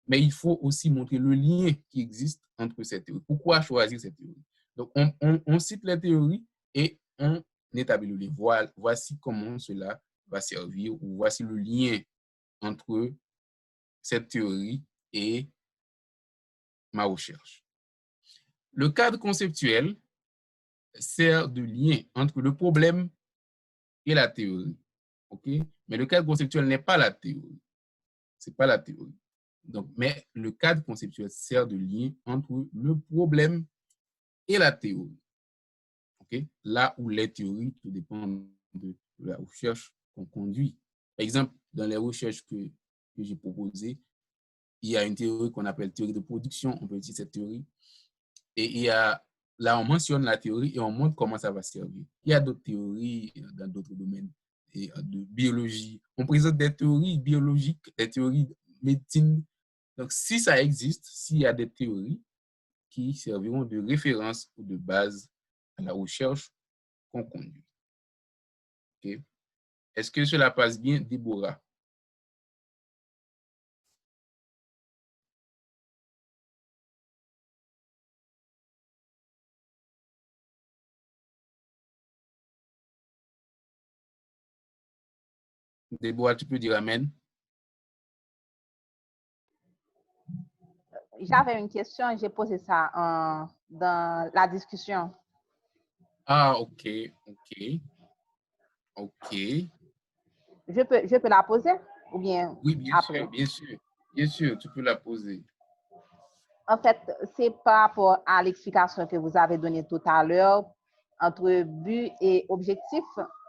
mais il faut aussi montrer le lien qui existe entre ces théories. Pourquoi choisir cette théorie? Donc, on cite les théories et on établit le lien. Voici comment cela va servir, ou voici le lien entre cette théorie et ma recherche. Le cadre conceptuel sert de lien entre le problème et la théorie. Okay? Mais le cadre conceptuel n'est pas la théorie. Ce n'est pas la théorie. Donc, mais le cadre conceptuel sert de lien entre le problème et la théorie. Okay? Là où les théories, tout dépend de la recherche qu'on conduit. Par exemple, dans les recherches que j'ai proposées, il y a une théorie qu'on appelle théorie de production. On peut utiliser cette théorie. Et il y a, là, on mentionne la théorie et on montre comment ça va servir. Il y a d'autres théories dans d'autres domaines et de biologie. On présente des théories biologiques, des théories de médecine. Donc, si ça existe, s'il y a des théories qui serviront de référence ou de base à la recherche qu'on conduit. Okay? Est-ce que cela passe bien, Déborah? Déborah, tu peux dire amen? J'avais une question et j'ai posé ça dans la discussion. Ah, ok. Je peux la poser ou bien Oui, bien après? sûr, tu peux la poser. En fait, c'est par rapport à l'explication que vous avez donnée tout à l'heure entre but et objectif.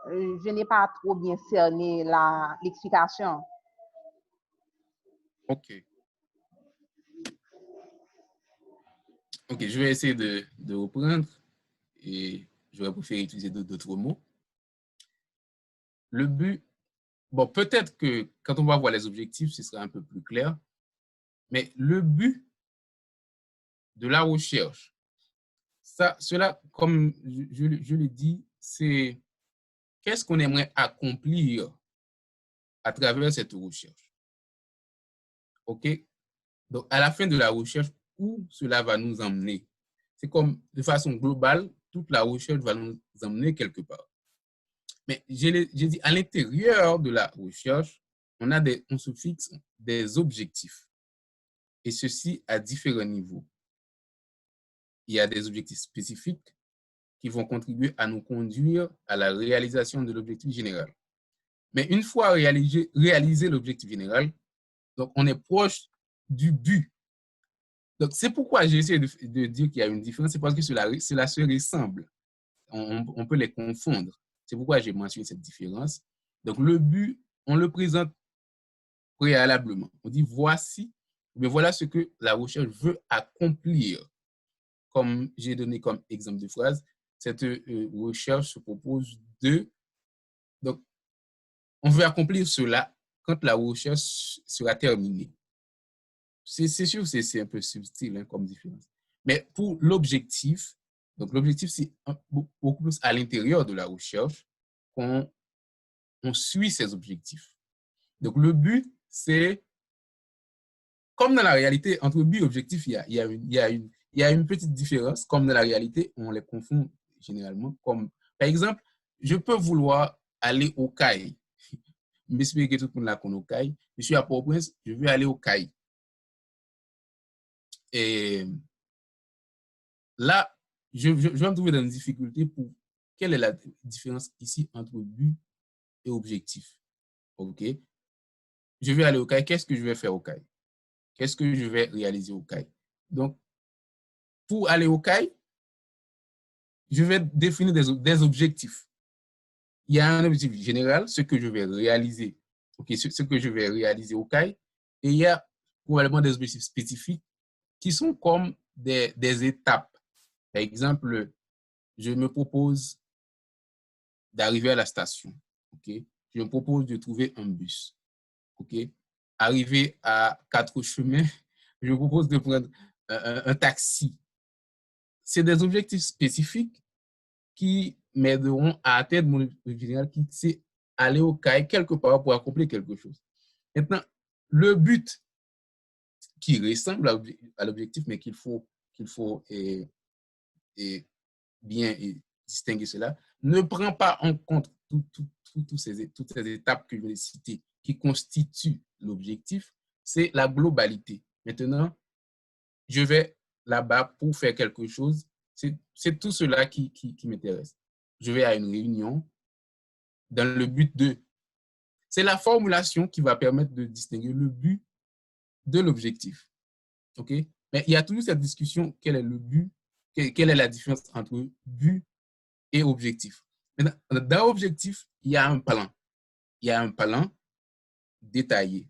Je n'ai pas trop bien cerné l'explication. Ok, je vais essayer de reprendre et j'aurais préféré utiliser d'autres mots. Le but, bon, peut-être que quand on va voir les objectifs, ce sera un peu plus clair, mais le but de la recherche, cela, comme je l'ai dit, c'est qu'est-ce qu'on aimerait accomplir à travers cette recherche. OK? Donc, à la fin de la recherche, où cela va nous emmener? C'est comme, de façon globale, toute la recherche va nous emmener quelque part. Mais j'ai dit, à l'intérieur de la recherche, on se fixe des objectifs. Et ceci à différents niveaux. Il y a des objectifs spécifiques qui vont contribuer à nous conduire à la réalisation de l'objectif général. Mais une fois réalisé l'objectif général, donc on est proche du but. Donc c'est pourquoi j'ai essayé de dire qu'il y a une différence, c'est parce que cela se ressemble. On peut les confondre. C'est pourquoi j'ai mentionné cette différence. Donc le but, on le présente préalablement. On dit voici, mais voilà ce que la recherche veut accomplir. Comme j'ai donné comme exemple de phrase, cette recherche se propose de... Donc, on veut accomplir cela quand la recherche sera terminée. C'est sûr, c'est un peu subtil hein, comme différence. Mais pour l'objectif, donc l'objectif, c'est beaucoup plus à l'intérieur de la recherche qu'on suit ces objectifs. Donc, le but, c'est comme dans la réalité, entre but et objectif, il y a une petite différence. Comme dans la réalité, on les confond généralement. Comme, par exemple, je peux vouloir aller au CAI. Je m'explique que tout le monde la connaît au CAI. Je suis à Port-au-Prince, je veux aller au CAI. Et là, je vais me trouver dans une difficulté pour quelle est la différence ici entre but et objectif. OK? Je vais aller au CAI. Qu'est-ce que je vais faire au CAI? Qu'est-ce que je vais réaliser au CAI? Donc, pour aller au CAI, je vais définir des objectifs. Il y a un objectif général, ce que je vais réaliser, okay, ce que je vais réaliser au CAI, et il y a probablement des objectifs spécifiques qui sont comme des étapes. Par exemple, je me propose d'arriver à la station. Okay? Je me propose de trouver un bus. Okay? Arriver à 4 chemins, je me propose de prendre un taxi. C'est des objectifs spécifiques qui m'aideront à atteindre mon objectif général, qui c'est aller au CAI quelque part pour accomplir quelque chose. Maintenant, le but qui ressemble à l'objectif, mais qu'il faut bien distinguer cela, ne prend pas en compte toutes ces étapes que je vais citer qui constituent l'objectif, c'est la globalité. Maintenant, je vais là-bas pour faire quelque chose, c'est tout cela qui m'intéresse. Je vais à une réunion dans le but de... C'est la formulation qui va permettre de distinguer le but de l'objectif. OK? Mais il y a toujours cette discussion, quel est le but, quelle est la différence entre but et objectif. Maintenant, dans objectif, il y a un plan. Il y a un plan détaillé.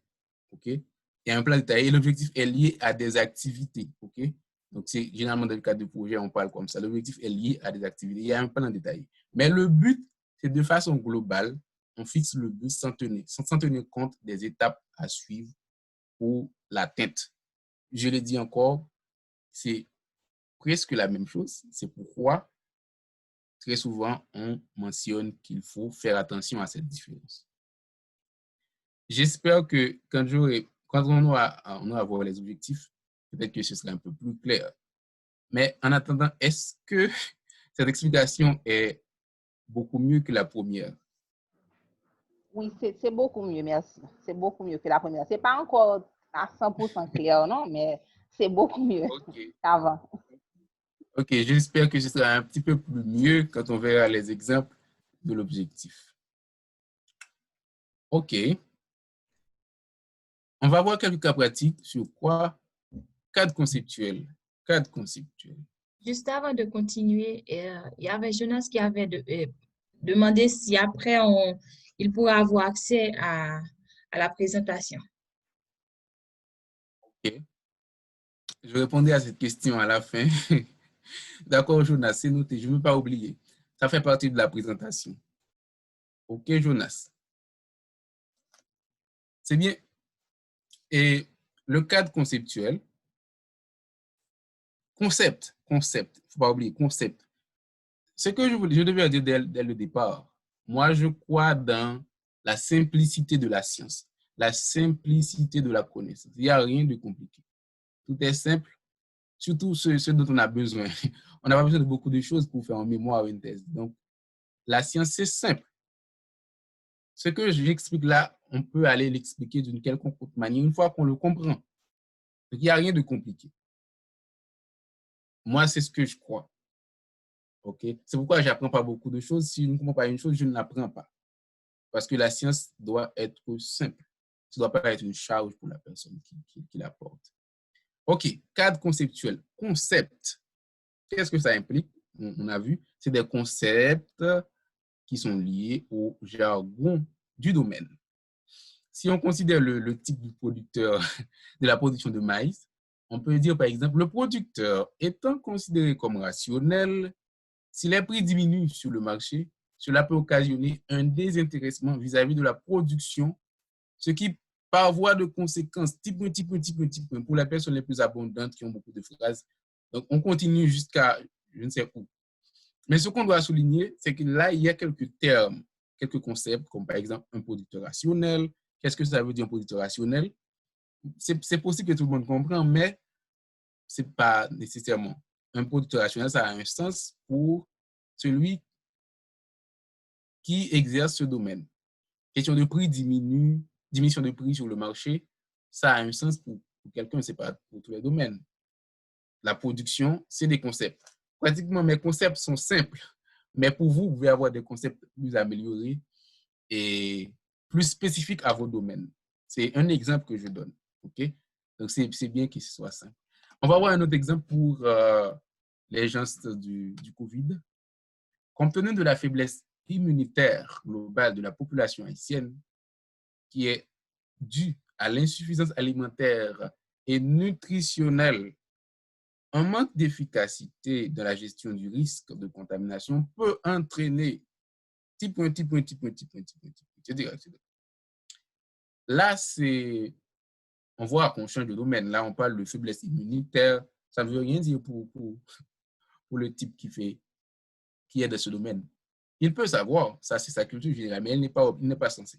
OK? Il y a un plan détaillé et l'objectif est lié à des activités. OK? Donc, c'est généralement dans le cadre de projet, on parle comme ça. L'objectif est lié à des activités. Il y a un plan détaillé. Mais le but, c'est de façon globale, on fixe le but sans tenir compte des étapes à suivre pour l'atteinte. Je l'ai dit encore, c'est presque la même chose. C'est pourquoi, très souvent, on mentionne qu'il faut faire attention à cette différence. J'espère que quand on aura voir les objectifs, peut-être que ce sera un peu plus clair. Mais en attendant, est-ce que cette explication est beaucoup mieux que la première? Oui, c'est beaucoup mieux, merci. C'est beaucoup mieux que la première. C'est pas encore à 100% clair, non, mais c'est beaucoup mieux OK. qu'avant. OK, j'espère que ce sera un petit peu plus mieux quand on verra les exemples de l'objectif. OK. On va voir quelques cas pratiques sur quoi? Cadre conceptuel. Cadre conceptuel. Juste avant de continuer, il y avait Jonas qui avait demandé si après il pourra avoir accès à la présentation. OK. Je répondrai à cette question à la fin. D'accord, Jonas, c'est noté. Je ne veux pas oublier. Ça fait partie de la présentation. OK, Jonas. C'est bien. Et le cadre conceptuel, concept, il ne faut pas oublier, concept. Ce que je devais dire dès le départ, moi, je crois dans la simplicité de la science, la simplicité de la connaissance. Il n'y a rien de compliqué. Tout est simple, surtout ce dont on a besoin. On n'a pas besoin de beaucoup de choses pour faire un mémoire ou une thèse. Donc, la science, c'est simple. Ce que j'explique là, on peut aller l'expliquer d'une quelconque autre manière une fois qu'on le comprend. Donc, il n'y a rien de compliqué. Moi, c'est ce que je crois. Okay? C'est pourquoi je n'apprends pas beaucoup de choses. Si je ne comprends pas une chose, je ne l'apprends pas. Parce que la science doit être simple. Ça ne doit pas être une charge pour la personne qui la porte. OK, cadre conceptuel. Concept. Qu'est-ce que ça implique? On a vu, c'est des concepts qui sont liés au jargon du domaine. Si on considère le type du producteur de la production de maïs, on peut dire par exemple, le producteur étant considéré comme rationnel, si les prix diminuent sur le marché, cela peut occasionner un désintéressement vis-à-vis de la production, ce qui, par voie de conséquence, pour les personnes les plus abondantes qui ont beaucoup de phrases. Donc, on continue jusqu'à je ne sais où. Mais ce qu'on doit souligner, c'est que là, il y a quelques termes, quelques concepts, comme par exemple un producteur rationnel. Qu'est-ce que ça veut dire un producteur rationnel? C'est possible que tout le monde comprenne, mais ce n'est pas nécessairement. Un producteur rationnel, ça a un sens pour celui qui exerce ce domaine. Question de prix diminution de prix sur le marché, ça a un sens pour quelqu'un, ce n'est pas pour tous les domaines. La production, c'est des concepts. Pratiquement, mes concepts sont simples, mais pour vous, vous pouvez avoir des concepts plus améliorés et plus spécifique à vos domaines. C'est un exemple que je donne. OK? Donc, c'est bien qu'il soit simple. On va voir un autre exemple pour les gens du COVID. Compte tenu de la faiblesse immunitaire globale de la population haïtienne, qui est due à l'insuffisance alimentaire et nutritionnelle, un manque d'efficacité dans la gestion du risque de contamination peut entraîner etc. Là, on voit qu'on change de domaine. Là, on parle de faiblesse immunitaire. Ça ne veut rien dire pour le type qui est de ce domaine. Il peut savoir, ça c'est sa culture générale, mais il n'est pas censé.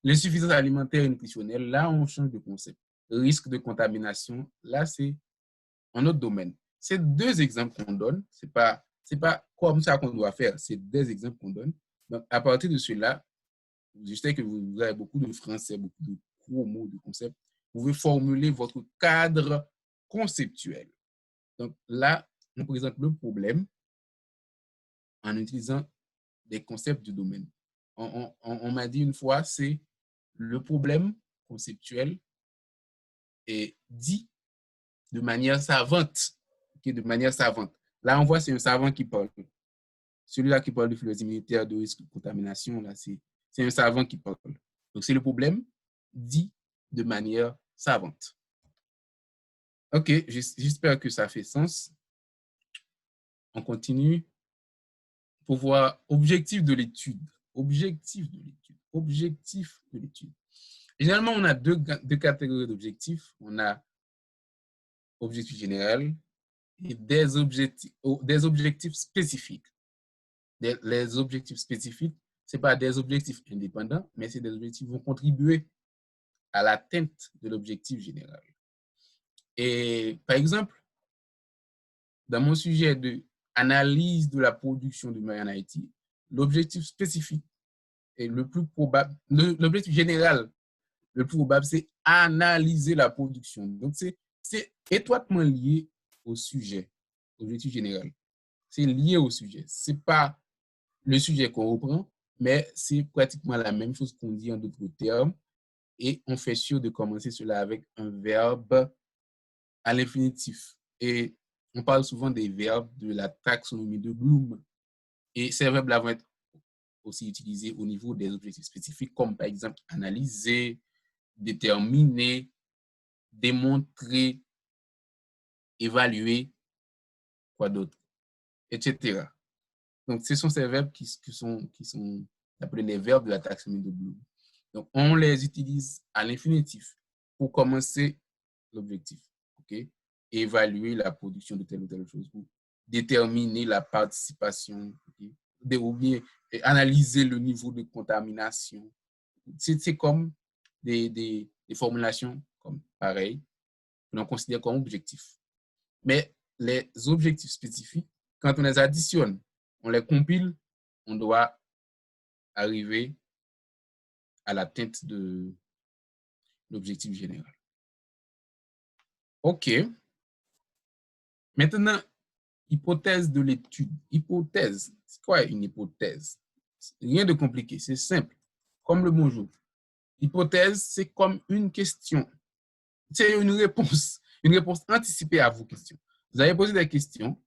L'insuffisance alimentaire et nutritionnelle, là, on change de concept. Le risque de contamination, là, c'est un autre domaine. C'est deux exemples qu'on donne. C'est pas comme ça qu'on doit faire. C'est des exemples qu'on donne. Donc, à partir de cela, je sais que vous avez beaucoup de français, beaucoup de gros mots, de concepts. Vous pouvez formuler votre cadre conceptuel. Donc là, on présente le problème en utilisant des concepts du domaine. On m'a dit une fois, c'est le problème conceptuel est dit de manière savante. Okay, de manière savante. Là, on voit, c'est un savant qui parle. Celui-là qui parle de faiblesse immunitaire, de risque de contamination, là, c'est un savant qui parle. Donc, c'est le problème dit de manière savante. OK, j'espère que ça fait sens. On continue pour voir objectif de l'étude. Objectif de l'étude. Objectif de l'étude. Généralement, on a deux catégories d'objectifs. On a objectif général et des objectifs spécifiques. Les objectifs spécifiques, ce n'est pas des objectifs indépendants, mais c'est des objectifs qui vont contribuer à l'atteinte de l'objectif général. Et par exemple, dans mon sujet de analyse de la production de maïs en Haïti, l'objectif spécifique et le plus probable, l'objectif général le plus probable, c'est analyser la production. Donc, c'est étroitement lié au sujet, l'objectif général. C'est lié au sujet. Ce n'est pas le sujet qu'on reprend, mais c'est pratiquement la même chose qu'on dit en d'autres termes. Et on fait sûr de commencer cela avec un verbe à l'infinitif. Et on parle souvent des verbes de la taxonomie de Bloom. Et ces verbes-là vont être aussi utilisés au niveau des objectifs spécifiques, comme par exemple analyser, déterminer, démontrer, évaluer, quoi d'autre, etc. Donc, ce sont ces verbes qui sont appelés les verbes de la taxonomie de Bloom. Donc, on les utilise à l'infinitif pour commencer l'objectif. Okay? Évaluer la production de telle ou telle chose, ou déterminer la participation, okay? Ou bien analyser le niveau de contamination. C'est comme des formulations comme pareil, que l'on considère comme objectifs. Mais les objectifs spécifiques, quand on les additionne, on les compile, on doit arriver à l'atteinte de l'objectif général. OK. Maintenant, hypothèse de l'étude. Hypothèse. C'est quoi une hypothèse? Rien de compliqué, c'est simple. Comme le bonjour. Hypothèse, c'est comme une question. C'est une réponse anticipée à vos questions. Vous avez posé des questions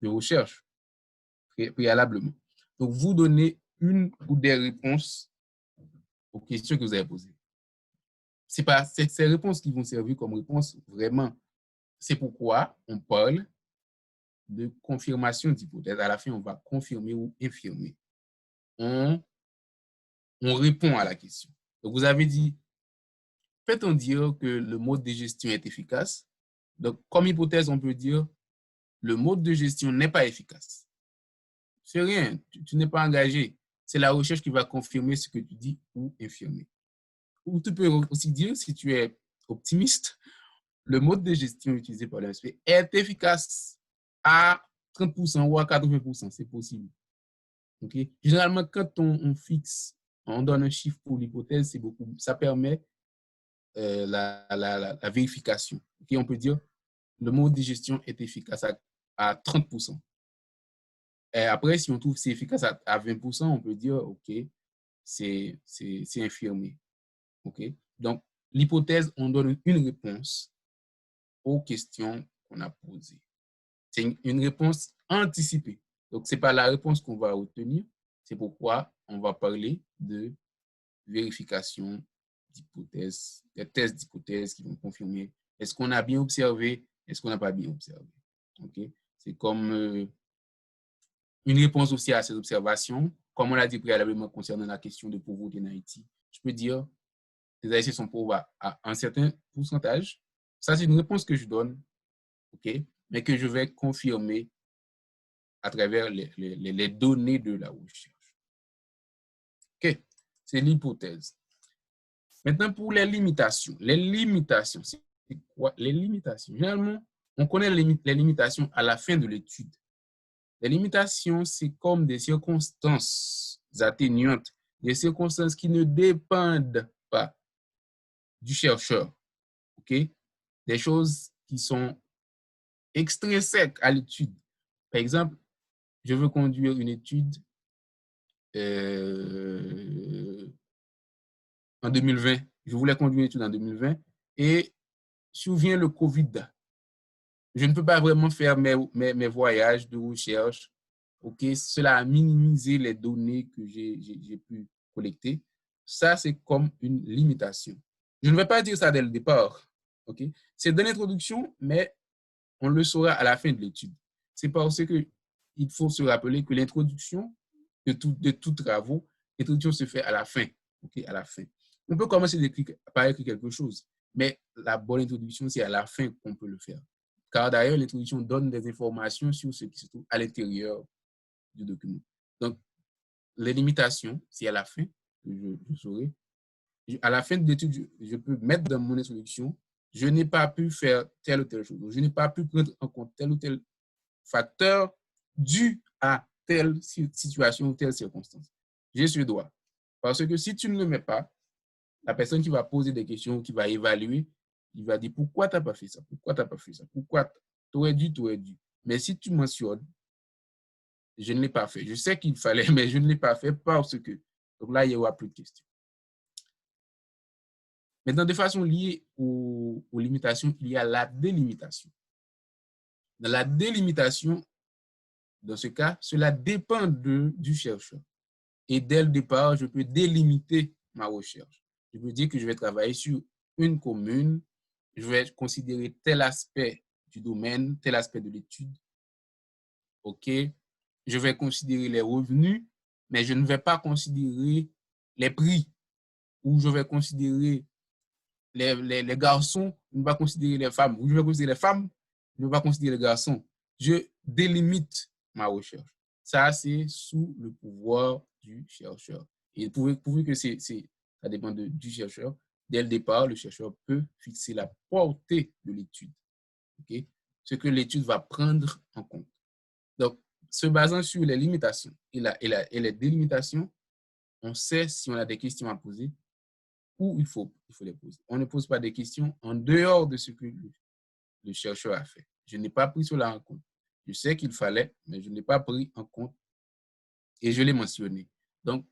de recherche préalablement. Donc, vous donnez une ou des réponses aux questions que vous avez posées. Ce n'est pas ces réponses qui vont servir comme réponse vraiment. C'est pourquoi on parle de confirmation d'hypothèse. À la fin, on va confirmer ou infirmer. On répond à la question. Donc, vous avez dit, peut-on dire que le mode de gestion est efficace? Donc, comme hypothèse, on peut dire, le mode de gestion n'est pas efficace. C'est rien, tu n'es pas engagé. C'est la recherche qui va confirmer ce que tu dis ou infirmer. Ou tu peux aussi dire, si tu es optimiste, le mode de gestion utilisé par l'MSP est efficace à 30% ou à 80%, c'est possible. Okay? Généralement, quand on donne un chiffre pour l'hypothèse, c'est beaucoup, ça permet la vérification. Okay? On peut dire, le mode de gestion est efficace à 30%. Et après, si on trouve que c'est efficace à 20%, on peut dire, OK, c'est infirmé. OK? Donc, l'hypothèse, on donne une réponse aux questions qu'on a posées. C'est une réponse anticipée. Donc, ce n'est pas la réponse qu'on va retenir. C'est pourquoi on va parler de vérification d'hypothèses, des tests d'hypothèses qui vont confirmer est-ce qu'on a bien observé, est-ce qu'on n'a pas bien observé. Okay? C'est comme une réponse aussi à ces observations. Comme on l'a dit préalablement concernant la question de pauvreté en Haïti, je peux dire les Haïtiens sont pauvres à un certain pourcentage. Ça, c'est une réponse que je donne, okay? Mais que je vais confirmer à travers les données de la recherche. OK, c'est l'hypothèse. Maintenant, pour les limitations. Les limitations, c'est quoi? Les limitations, généralement, on connaît les limitations à la fin de l'étude. Les limitations, c'est comme des circonstances atténuantes, des circonstances qui ne dépendent pas du chercheur. OK? Des choses qui sont extrinsèques à l'étude. Par exemple, je veux conduire une étude en 2020. Je voulais conduire une étude en 2020 et survient le COVID. Je ne peux pas vraiment faire mes voyages de recherche. OK? Cela a minimisé les données que j'ai pu collecter. Ça, c'est comme une limitation. Je ne vais pas dire ça dès le départ. OK? C'est dans l'introduction, mais on le saura à la fin de l'étude. C'est parce qu'il faut se rappeler que l'introduction de tout travaux, l'introduction se fait à la fin. OK? À la fin. On peut commencer par écrire quelque chose, mais la bonne introduction, c'est à la fin qu'on peut le faire. Car d'ailleurs, l'introduction donne des informations sur ce qui se trouve à l'intérieur du document. Donc, les limitations, c'est à la fin que je saurai. À la fin de l'étude, je peux mettre dans mon introduction, je n'ai pas pu faire telle ou telle chose. Je n'ai pas pu prendre en compte tel ou tel facteur dû à telle situation ou telle circonstance. J'ai ce droit. Parce que si tu ne le mets pas, la personne qui va poser des questions, qui va évaluer, il va dire pourquoi tu n'as pas fait ça, pourquoi tu n'as pas fait ça, pourquoi tu aurais dû. Mais si tu mentionnes, je ne l'ai pas fait. Je sais qu'il fallait, mais je ne l'ai pas fait parce que. Donc là, il n'y aura plus de questions. Maintenant, de façon liée aux limitations, il y a la délimitation. Dans la délimitation, dans ce cas, cela dépend du chercheur. Et dès le départ, je peux délimiter ma recherche. Je peux dire que je vais travailler sur une commune, je vais considérer tel aspect du domaine, tel aspect de l'étude. OK? Je vais considérer les revenus, mais je ne vais pas considérer les prix, ou je vais considérer les garçons, je ne vais pas considérer les femmes, ou je vais considérer les femmes, je ne vais pas considérer les garçons. Je délimite ma recherche. Ça, c'est sous le pouvoir du chercheur. Et pourvu que ça dépend du chercheur, dès le départ, le chercheur peut fixer la portée de l'étude. Okay? Ce que l'étude va prendre en compte. Donc, se basant sur les limitations et les délimitations, on sait si on a des questions à poser ou il faut les poser. On ne pose pas des questions en dehors de ce que le chercheur a fait. Je n'ai pas pris cela en compte. Je sais qu'il fallait, mais je ne l'ai pas pris en compte et je l'ai mentionné. Donc,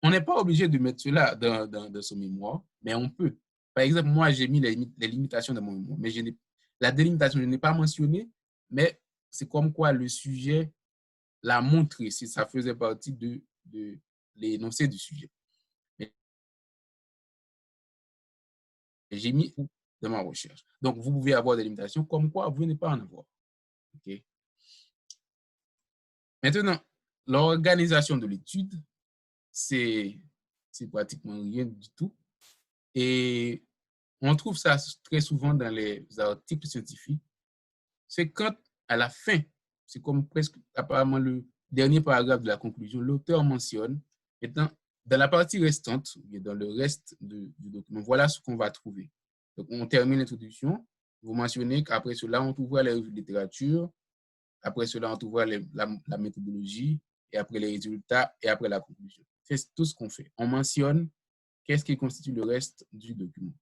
on n'est pas obligé de mettre cela dans son mémoire, mais on peut. Par exemple, moi, j'ai mis les limitations dans mon mémoire, mais la délimitation, je n'ai pas mentionné, mais c'est comme quoi le sujet l'a montré, si ça faisait partie de l'énoncé du sujet. J'ai mis dans ma recherche. Donc, vous pouvez avoir des limitations comme quoi vous n'allez pas en avoir. Okay? Maintenant, l'organisation de l'étude, c'est pratiquement rien du tout. Et on trouve ça très souvent dans les articles scientifiques. C'est quand, à la fin, c'est comme presque apparemment le dernier paragraphe de la conclusion, l'auteur mentionne, étant dans la partie restante, dans le reste du document, voilà ce qu'on va trouver. Donc, on termine l'introduction. Vous mentionnez qu'après cela, on trouvera les revues de littérature. Après cela, on trouvera la méthodologie, et après les résultats, et après la conclusion. C'est tout ce qu'on fait. On mentionne qu'est-ce qui constitue le reste du document.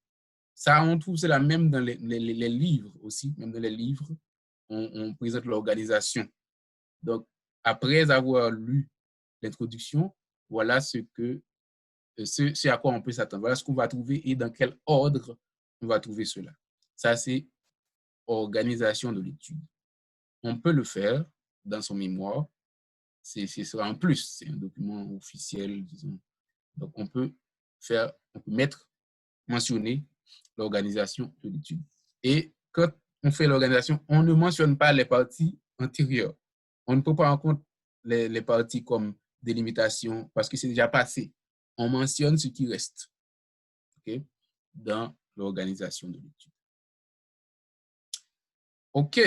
Ça, on trouve cela même dans les livres aussi. Même dans les livres, on présente l'organisation. Donc, après avoir lu l'introduction, voilà ce que ce à quoi on peut s'attendre. Voilà ce qu'on va trouver et dans quel ordre on va trouver cela. Ça, c'est organisation de l'étude. On peut le faire dans son mémoire. Ce sera un plus. C'est un document officiel, disons. Donc, on peut mentionner l'organisation de l'étude. Et quand on fait l'organisation, on ne mentionne pas les parties antérieures. On ne peut pas en compte les parties comme délimitation parce que c'est déjà passé. On mentionne ce qui reste, okay, dans l'organisation de l'étude. OK.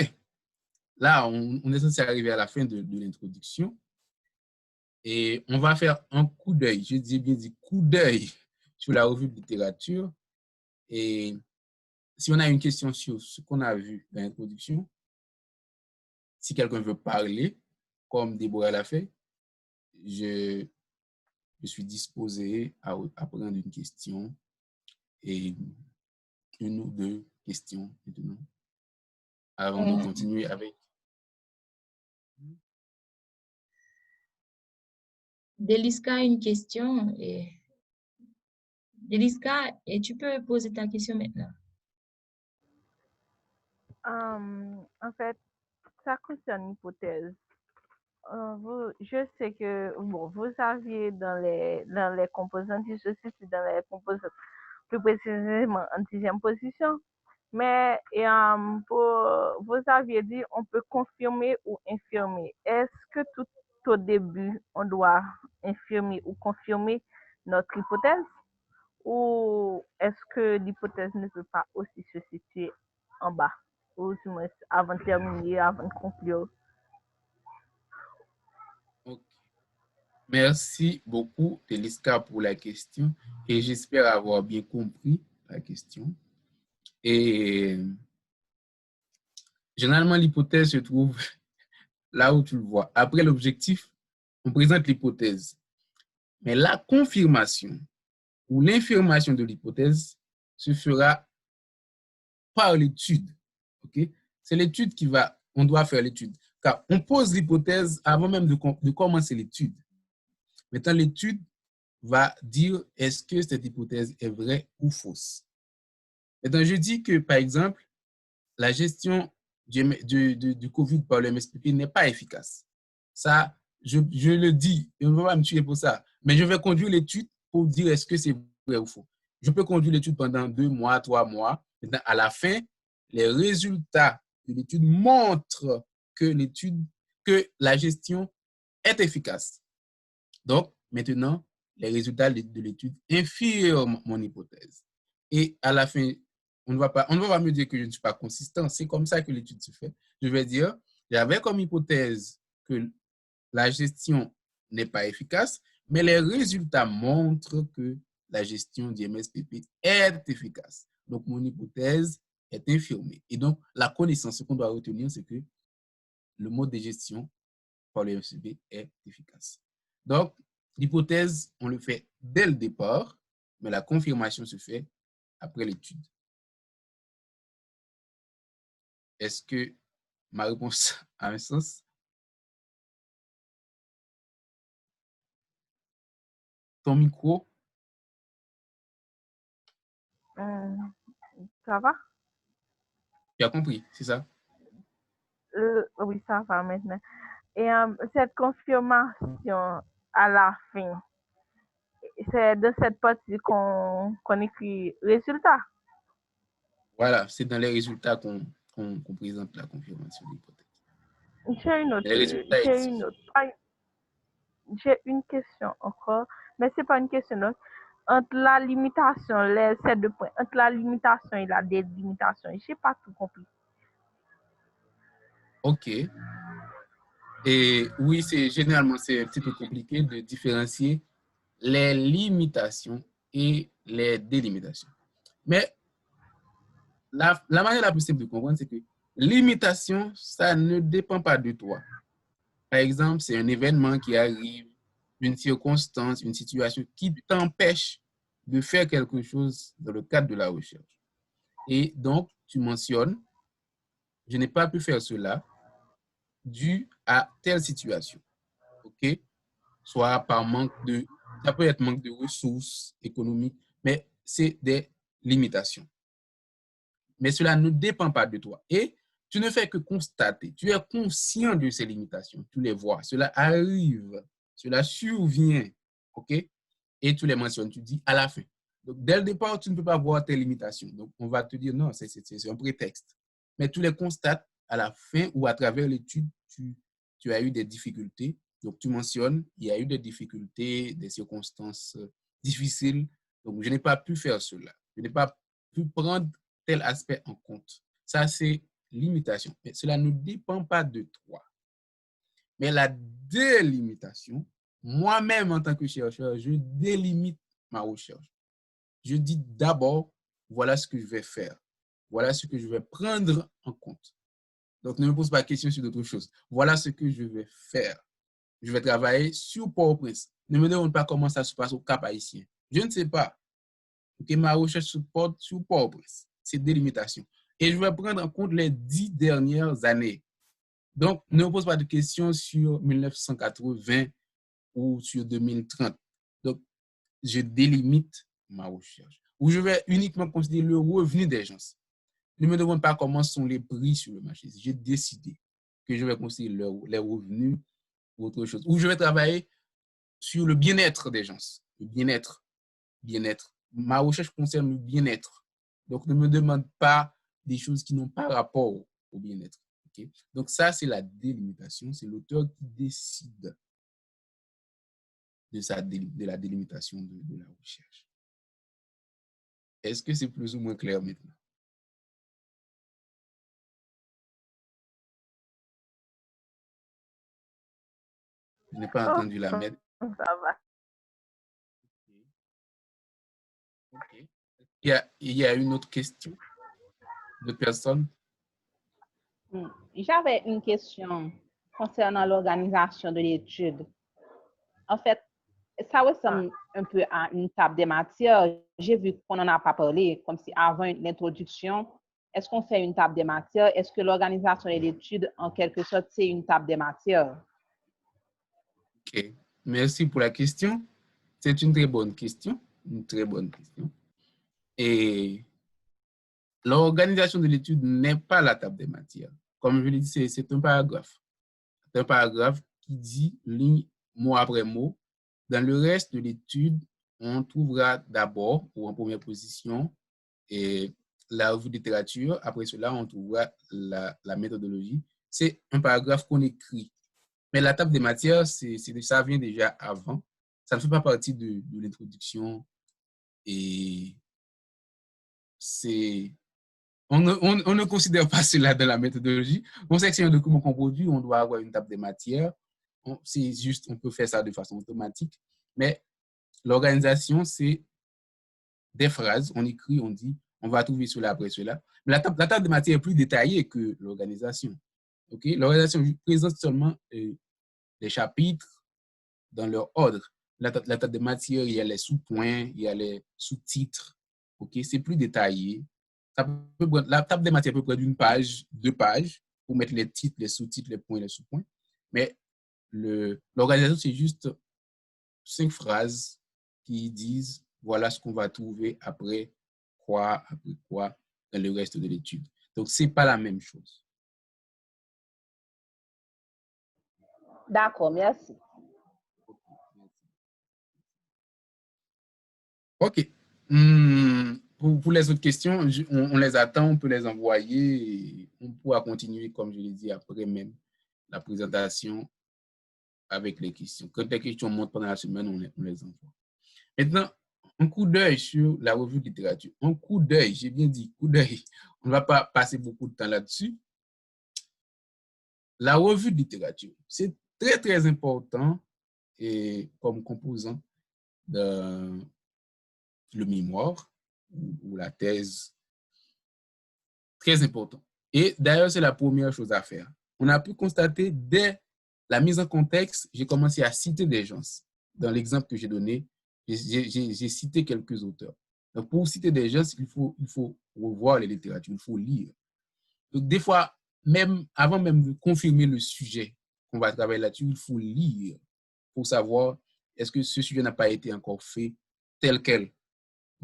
Là, on est censé arriver à la fin de l'introduction. Et on va faire un coup d'œil, je dis bien dit coup d'œil sur la revue de littérature. Et si on a une question sur ce qu'on a vu dans l'introduction, si quelqu'un veut parler, comme Déborah l'a fait, je suis disposé à prendre une question et une ou deux questions maintenant, avant de continuer avec. Deliska a une question. Deliska, et tu peux poser ta question maintenant. En fait, ça concerne l'hypothèse. Je sais que bon, vous aviez dans les composantes, je suis dans les composantes, plus précisément en 10e position. Mais vous aviez dit on peut confirmer ou infirmer. Est-ce que tout au début, on doit infirmer ou confirmer notre hypothèse? Ou est-ce que l'hypothèse ne peut pas aussi se situer en bas? Ou du moins avant de terminer, avant de conclure? Okay. Merci beaucoup, Teliska, pour la question. Et j'espère avoir bien compris la question. Et généralement, l'hypothèse se trouve là où tu le vois. Après l'objectif, on présente l'hypothèse. Mais la confirmation ou l'infirmation de l'hypothèse se fera par l'étude. Okay? C'est l'étude on doit faire l'étude. Car on pose l'hypothèse avant même de commencer l'étude. Maintenant, l'étude va dire est-ce que cette hypothèse est vraie ou fausse. Maintenant, je dis que, par exemple, la gestion du COVID par le MSPP n'est pas efficace. Ça, je le dis, et on ne va pas me tuer pour ça, mais je vais conduire l'étude pour dire est-ce que c'est vrai ou faux. Je peux conduire l'étude pendant 2 mois, 3 mois. Maintenant, à la fin, les résultats de l'étude montrent que la gestion est efficace. Donc, maintenant, les résultats de l'étude infirment mon hypothèse. Et à la fin, on ne va pas me dire que je ne suis pas consistant. C'est comme ça que l'étude se fait. Je vais dire, j'avais comme hypothèse que la gestion n'est pas efficace, mais les résultats montrent que la gestion du MSPP est efficace. Donc, mon hypothèse est infirmée. Et donc, la connaissance, ce qu'on doit retenir, c'est que le mode de gestion par le MSPP est efficace. Donc, l'hypothèse, on le fait dès le départ, mais la confirmation se fait après l'étude. Est-ce que ma réponse a un sens? Ton micro? Ça va? Tu as compris, c'est ça? Oui, ça va maintenant. Et cette confirmation à la fin, c'est de cette partie qu'on écrit résultat. Voilà, c'est dans les résultats qu'on présente la confirmation de l'hypothèse. J'ai une question encore, mais c'est pas une question d'autre. Entre la limitation, ces 2 points, entre la limitation et la délimitation, j'ai pas tout compris. OK. Et oui, généralement, c'est un petit peu compliqué de différencier les limitations et les délimitations. Mais la manière la plus simple de comprendre, c'est que limitation, ça ne dépend pas de toi. Par exemple, c'est un événement qui arrive, une circonstance, une situation qui t'empêche de faire quelque chose dans le cadre de la recherche. Et donc, tu mentionnes, je n'ai pas pu faire cela dû à telle situation. OK? Soit par manque de Ça peut être manque de ressources économiques, mais c'est des limitations. Mais cela ne dépend pas de toi. Et tu ne fais que constater. Tu es conscient de ces limitations. Tu les vois. Cela arrive. Cela survient. OK? Et tu les mentionnes. Tu dis à la fin. Donc, dès le départ, tu ne peux pas voir tes limitations. Donc, on va te dire non, c'est un prétexte. Mais tu les constates à la fin ou à travers l'étude, tu as eu des difficultés. Donc, tu mentionnes, il y a eu des difficultés, des circonstances difficiles. Donc, je n'ai pas pu faire cela. Je n'ai pas pu prendre tel aspect en compte. Ça, c'est limitation. Mais cela ne dépend pas de toi. Mais la délimitation, moi-même en tant que chercheur, je délimite ma recherche. Je dis d'abord, voilà ce que je vais faire. Voilà ce que je vais prendre en compte. Donc, ne me pose pas de questions sur d'autres choses. Voilà ce que je vais faire. Je vais travailler sur Port-au-Prince. Ne me demande pas comment ça se passe au Cap Haïtien. Je ne sais pas. Okay, ma recherche se porte sur Port-au-Prince. C'est délimitation. Et je vais prendre en compte les 10 dernières années. Donc, ne me pose pas de questions sur 1980 ou sur 2030. Donc, je délimite ma recherche. Ou je vais uniquement considérer le revenu des gens. Ne me demande pas comment sont les prix sur le marché. J'ai décidé que je vais considérer les revenus ou autre chose. Ou je vais travailler sur le bien-être des gens. Le bien-être. Ma recherche concerne le bien-être. Donc, ne me demande pas des choses qui n'ont pas rapport au bien-être. Okay? Donc, ça, c'est la délimitation. C'est l'auteur qui décide de la délimitation de la recherche. Est-ce que c'est plus ou moins clair maintenant? Je n'ai pas entendu la MED. Ça va. Okay. Il y a une autre question de personne? J'avais une question concernant l'organisation de l'étude. En fait, ça ressemble un peu à une table des matières. J'ai vu qu'on n'en a pas parlé, comme si avant l'introduction, est-ce qu'on fait une table des matières? Est-ce que l'organisation de l'étude, en quelque sorte, c'est une table des matières? OK. Merci pour la question. C'est une très bonne question. Une très bonne question. Et l'organisation de l'étude n'est pas la table des matières. Comme je l'ai dit, c'est un paragraphe. C'est un paragraphe qui dit, ligne mot après mot, dans le reste de l'étude, on trouvera d'abord, ou en première position, et la revue de littérature. Après cela, on trouvera la méthodologie. C'est un paragraphe qu'on écrit. Mais la table des matières, ça vient déjà avant. Ça ne fait pas partie de l'introduction. Et on ne considère pas cela dans la méthodologie. On sait que c'est un document qu'on produit, on doit avoir une table des matières. C'est juste, on peut faire ça de façon automatique. Mais l'organisation, c'est des phrases, on écrit, on dit, on va trouver cela après cela. Mais la table des matières est plus détaillée que l'organisation. Okay? L'organisation présente seulement les chapitres dans leur ordre. La table des matières, il y a les sous-points, il y a les sous-titres. Okay? C'est plus détaillé. La table des matières peut prendre une page, 2 pages, pour mettre les titres, les sous-titres, les points, les sous-points. Mais l'organisation, c'est juste 5 phrases qui disent voilà ce qu'on va trouver après quoi, dans le reste de l'étude. Donc, ce n'est pas la même chose. D'accord, merci. OK. Pour les autres questions, on les attend, on peut les envoyer et on pourra continuer, comme je l'ai dit, après même la présentation avec les questions. Quand les questions montent pendant la semaine, on les envoie. Maintenant, un coup d'œil sur la revue de littérature. Un coup d'œil, j'ai bien dit coup d'œil. On ne va pas passer beaucoup de temps là-dessus. La revue de littérature, c'est très, très important et comme composant de le mémoire ou la thèse. Très important. Et d'ailleurs, c'est la première chose à faire. On a pu constater dès la mise en contexte, j'ai commencé à citer des gens. Dans l'exemple que j'ai donné, j'ai cité quelques auteurs. Donc, pour citer des gens, il faut revoir les littératures, il faut lire. Donc, des fois, même avant même de confirmer le sujet qu'on va travailler là-dessus, il faut lire pour savoir est-ce que ce sujet n'a pas été encore fait tel quel?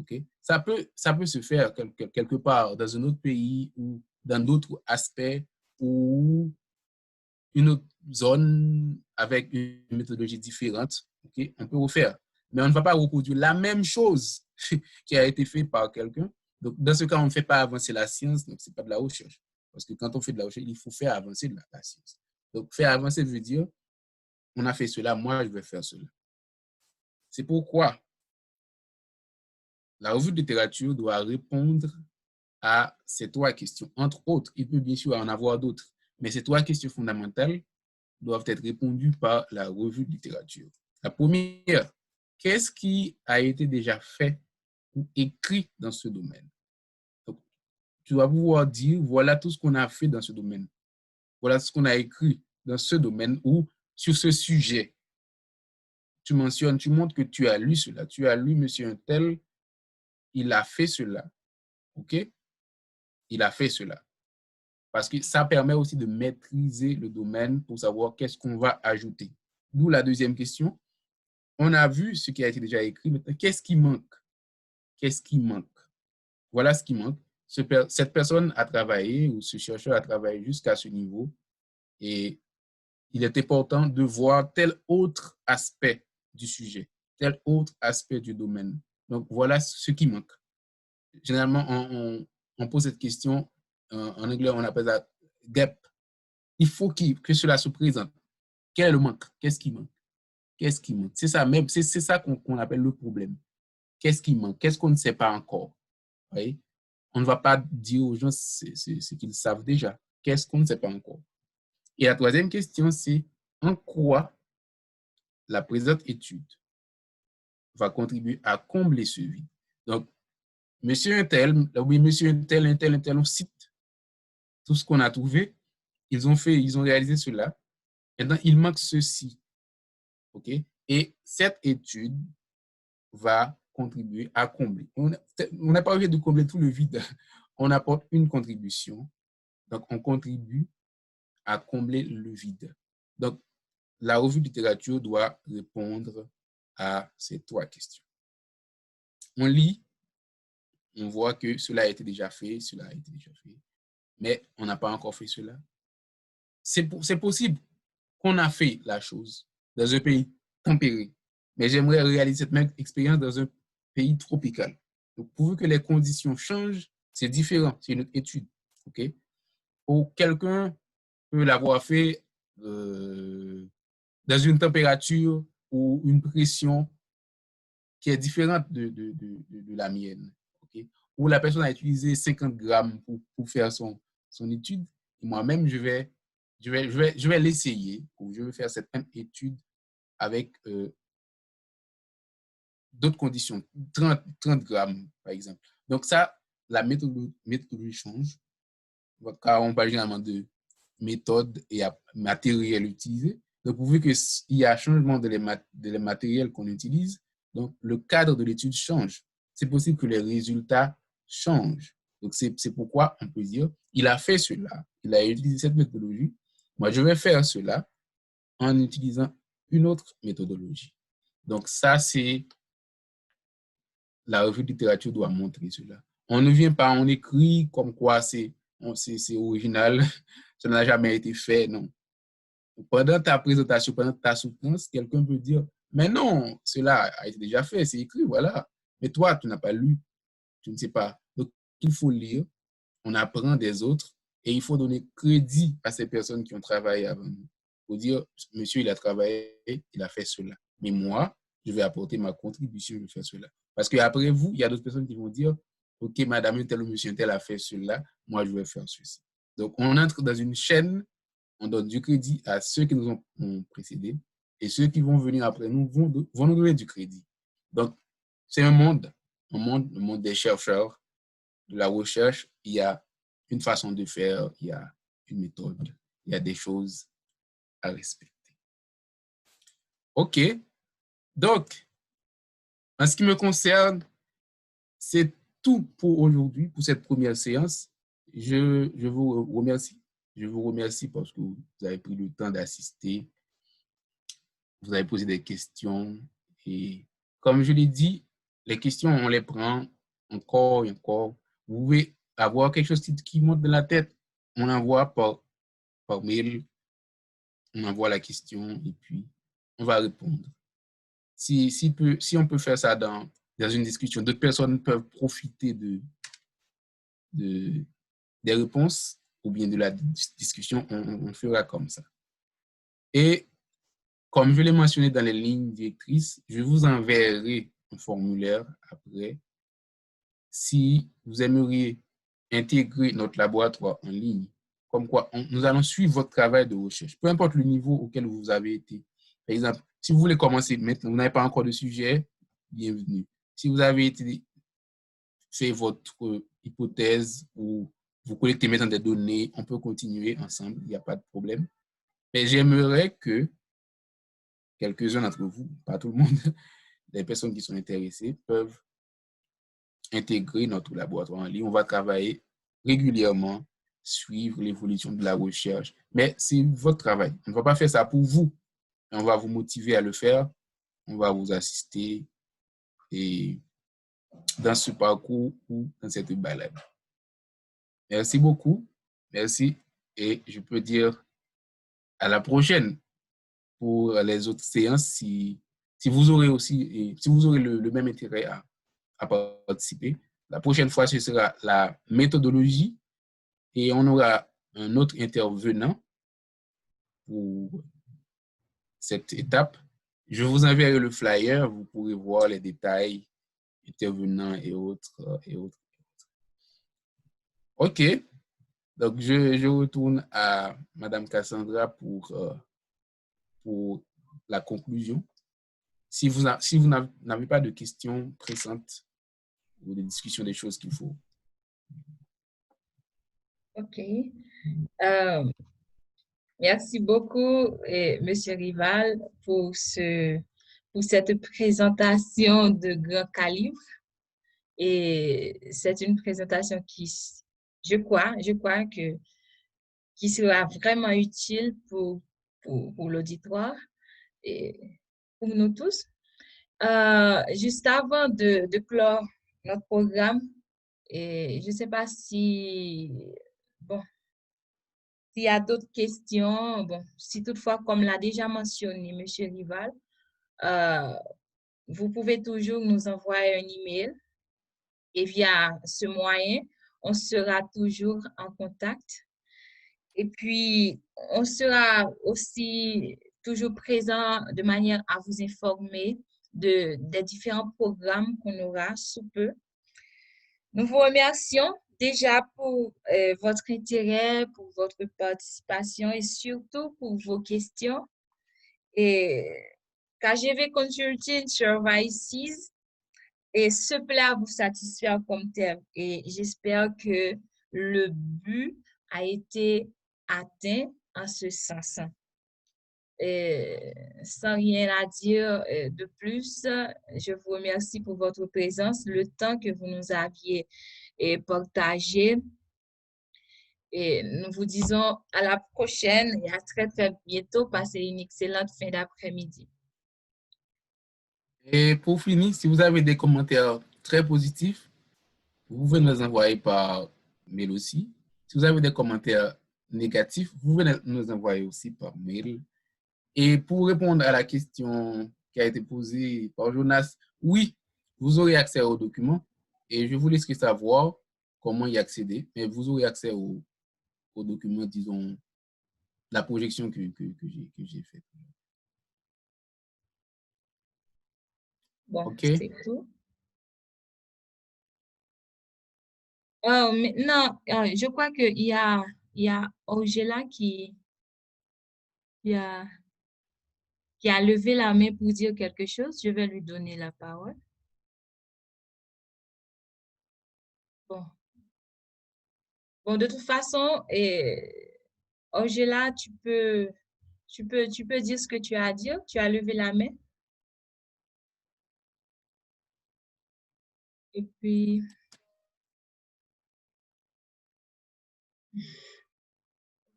Okay? Ça peut se faire quelque part dans un autre pays ou dans d'autres aspects ou une autre zone avec une méthodologie différente. Okay? On peut refaire. Mais on ne va pas reproduire la même chose qui a été fait par quelqu'un. Donc, dans ce cas, on ne fait pas avancer la science, donc ce n'est pas de la recherche. Parce que quand on fait de la recherche, il faut faire avancer la science. Donc, faire avancer veut dire, on a fait cela, moi, je vais faire cela. C'est pourquoi la revue de littérature doit répondre à ces trois questions. Entre autres, il peut bien sûr en avoir d'autres, mais ces trois questions fondamentales doivent être répondues par la revue de littérature. La première, qu'est-ce qui a été déjà fait ou écrit dans ce domaine? Donc, tu dois pouvoir dire, voilà tout ce qu'on a fait dans ce domaine. Voilà ce qu'on a écrit dans ce domaine ou sur ce sujet. Tu mentionnes, tu montres que tu as lu cela. Tu as lu monsieur un tel, il a fait cela. OK? Il a fait cela. Parce que ça permet aussi de maîtriser le domaine pour savoir qu'est-ce qu'on va ajouter. D'où la deuxième question. On a vu ce qui a été déjà écrit. Maintenant, qu'est-ce qui manque? Qu'est-ce qui manque? Voilà ce qui manque. Cette personne a travaillé ou ce chercheur a travaillé jusqu'à ce niveau et il est important de voir tel autre aspect du sujet, tel autre aspect du domaine. Donc, voilà ce qui manque. Généralement, on pose cette question, en anglais, on appelle ça gap. Il faut que cela se présente. Quel est le manque? Qu'est-ce qui manque? Qu'est-ce qui manque? C'est ça même, c'est ça qu'on appelle le problème. Qu'est-ce qui manque? Qu'est-ce qu'on ne sait pas encore? Oui? On ne va pas dire aux gens ce qu'ils savent déjà. Qu'est-ce qu'on ne sait pas encore? Et la troisième question, c'est en quoi la présente étude va contribuer à combler ce vide. Donc, monsieur un tel, oui, monsieur un tel, on cite tout ce qu'on a trouvé. Ils ont réalisé cela. Maintenant, il manque ceci. OK? Et cette étude va contribuer à combler. On n'a pas obligé de combler tout le vide. On apporte une contribution. Donc, on contribue à combler le vide. Donc, la revue de littérature doit répondre à ces trois questions. On lit, on voit que cela a été déjà fait, mais on n'a pas encore fait cela. C'est possible qu'on a fait la chose dans un pays tempéré, mais j'aimerais réaliser cette même expérience dans un pays tropical. Donc, pourvu que les conditions changent, c'est différent, c'est une autre étude. Okay? Ou quelqu'un peut l'avoir fait dans une température ou une pression qui est différente de la mienne. Okay? Où la personne a utilisé 50 grammes pour faire son étude, et moi-même, je vais l'essayer, ou je vais faire cette même étude avec d'autres conditions, 30 grammes, par exemple. Donc ça, la méthodologie change, car on parle généralement de méthode et matériel utilisé. Donc, pourvu qu'il y a changement de les matériels qu'on utilise, donc le cadre de l'étude change. C'est possible que les résultats changent. Donc, c'est pourquoi on peut dire, il a fait cela, il a utilisé cette méthodologie. Moi, je vais faire cela en utilisant une autre méthodologie. Donc, ça, c'est la revue de littérature doit montrer cela. On ne vient pas, on écrit comme quoi c'est original, ça n'a jamais été fait, non. Pendant ta présentation, pendant ta soutenance, quelqu'un peut dire, mais non, cela a été déjà fait, c'est écrit, voilà. Mais toi, tu n'as pas lu, tu ne sais pas. Donc, il faut lire, on apprend des autres et il faut donner crédit à ces personnes qui ont travaillé avant nous. Il faut dire, monsieur, il a travaillé, il a fait cela. Mais moi, je vais apporter ma contribution, je vais faire cela. Parce qu'après vous, il y a d'autres personnes qui vont dire, OK, madame, un tel ou monsieur un tel a fait cela, moi, je vais faire ceci. Donc, on entre dans une chaîne, on donne du crédit à ceux qui nous ont précédés et ceux qui vont venir après nous vont nous donner du crédit. Donc, c'est le monde des chercheurs, de la recherche. Il y a une façon de faire, il y a une méthode, il y a des choses à respecter. OK. Donc, en ce qui me concerne, c'est tout pour aujourd'hui, pour cette première séance. Je vous remercie. Je vous remercie parce que vous avez pris le temps d'assister. Vous avez posé des questions Et comme je l'ai dit, les questions, on les prend encore et encore. Vous pouvez avoir quelque chose qui monte dans la tête, on envoie par mail, on envoie la question et puis on va répondre. Si on peut faire ça dans une discussion, d'autres personnes peuvent profiter des réponses ou bien de la discussion, on fera comme ça. Et comme je l'ai mentionné dans les lignes directrices, je vous enverrai un formulaire après. Si vous aimeriez intégrer notre laboratoire en ligne, comme quoi nous allons suivre votre travail de recherche, peu importe le niveau auquel vous avez été. Par exemple, si vous voulez commencer maintenant, vous n'avez pas encore de sujet, bienvenue. Si vous avez fait votre hypothèse ou vous collectez maintenant des données, on peut continuer ensemble, il n'y a pas de problème. Mais j'aimerais que quelques-uns d'entre vous, pas tout le monde, les personnes qui sont intéressées peuvent intégrer notre laboratoire en ligne. On va travailler régulièrement, suivre l'évolution de la recherche. Mais c'est votre travail. On ne va pas faire ça pour vous. On va vous motiver à le faire. On va vous assister et dans ce parcours ou dans cette balade. Merci beaucoup. Merci. Et je peux dire à la prochaine pour les autres séances si vous aurez aussi, si vous aurez le même intérêt à participer. La prochaine fois, ce sera la méthodologie et on aura un autre intervenant pour cette étape. Je vous enverrai le flyer, vous pourrez voir les détails, intervenants et autres. OK, donc je retourne à Madame Cassandra pour la conclusion. Si vous n'avez pas de questions pressantes ou de discussions des choses qu'il faut. OK. Merci beaucoup, Monsieur Rival, pour cette présentation de Grand Calibre. Et c'est une présentation qui, je crois qui sera vraiment utile pour l'auditoire et pour nous tous. Juste avant de clore notre programme, et je ne sais pas si, bon, s'il y a d'autres questions, bon, si toutefois, comme l'a déjà mentionné M. Rival, vous pouvez toujours nous envoyer un email et via ce moyen, on sera toujours en contact. Et puis, on sera aussi toujours présent de manière à vous informer des différents programmes qu'on aura sous peu. Nous vous remercions déjà pour votre intérêt, pour votre participation et surtout pour vos questions. Et KGV Consulting Services et se plaît à vous satisfaire comme tel. Et j'espère que le but a été atteint en ce sens. Sans rien à dire de plus, je vous remercie pour votre présence, le temps que vous nous aviez partagé. Et nous vous disons à la prochaine et à très, très bientôt. Passez une excellente fin d'après-midi. Et pour finir, si vous avez des commentaires très positifs, vous pouvez nous les envoyer par mail aussi. Si vous avez des commentaires négatifs, vous pouvez nous les envoyer aussi par mail. Et pour répondre à la question qui a été posée par Jonas, oui, vous aurez accès aux documents et je vous laisserai savoir comment y accéder, mais vous aurez accès aux documents, disons, la projection que j'ai faite. Bon, OK? c'est tout. Maintenant, je crois qu'il y a Angela qui a levé la main pour dire quelque chose. Je vais lui donner la parole. Bon. Bon, de toute façon, Angela, tu peux dire ce que tu as à dire. Tu as levé la main. Et puis,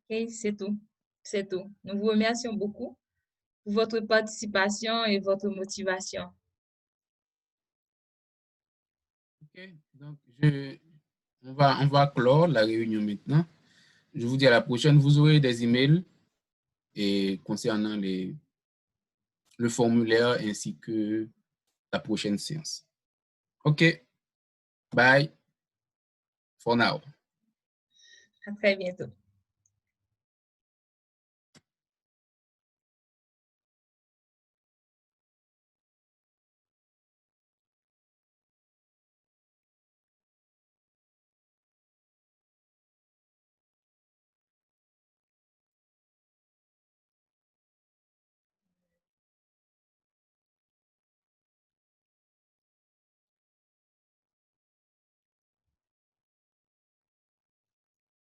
ok, c'est tout. C'est tout. Nous vous remercions beaucoup pour votre participation et votre motivation. OK. Donc, on va clore la réunion maintenant. Je vous dis à la prochaine. Vous aurez des emails et concernant le formulaire ainsi que la prochaine séance. OK. Bye. For now. À très bientôt.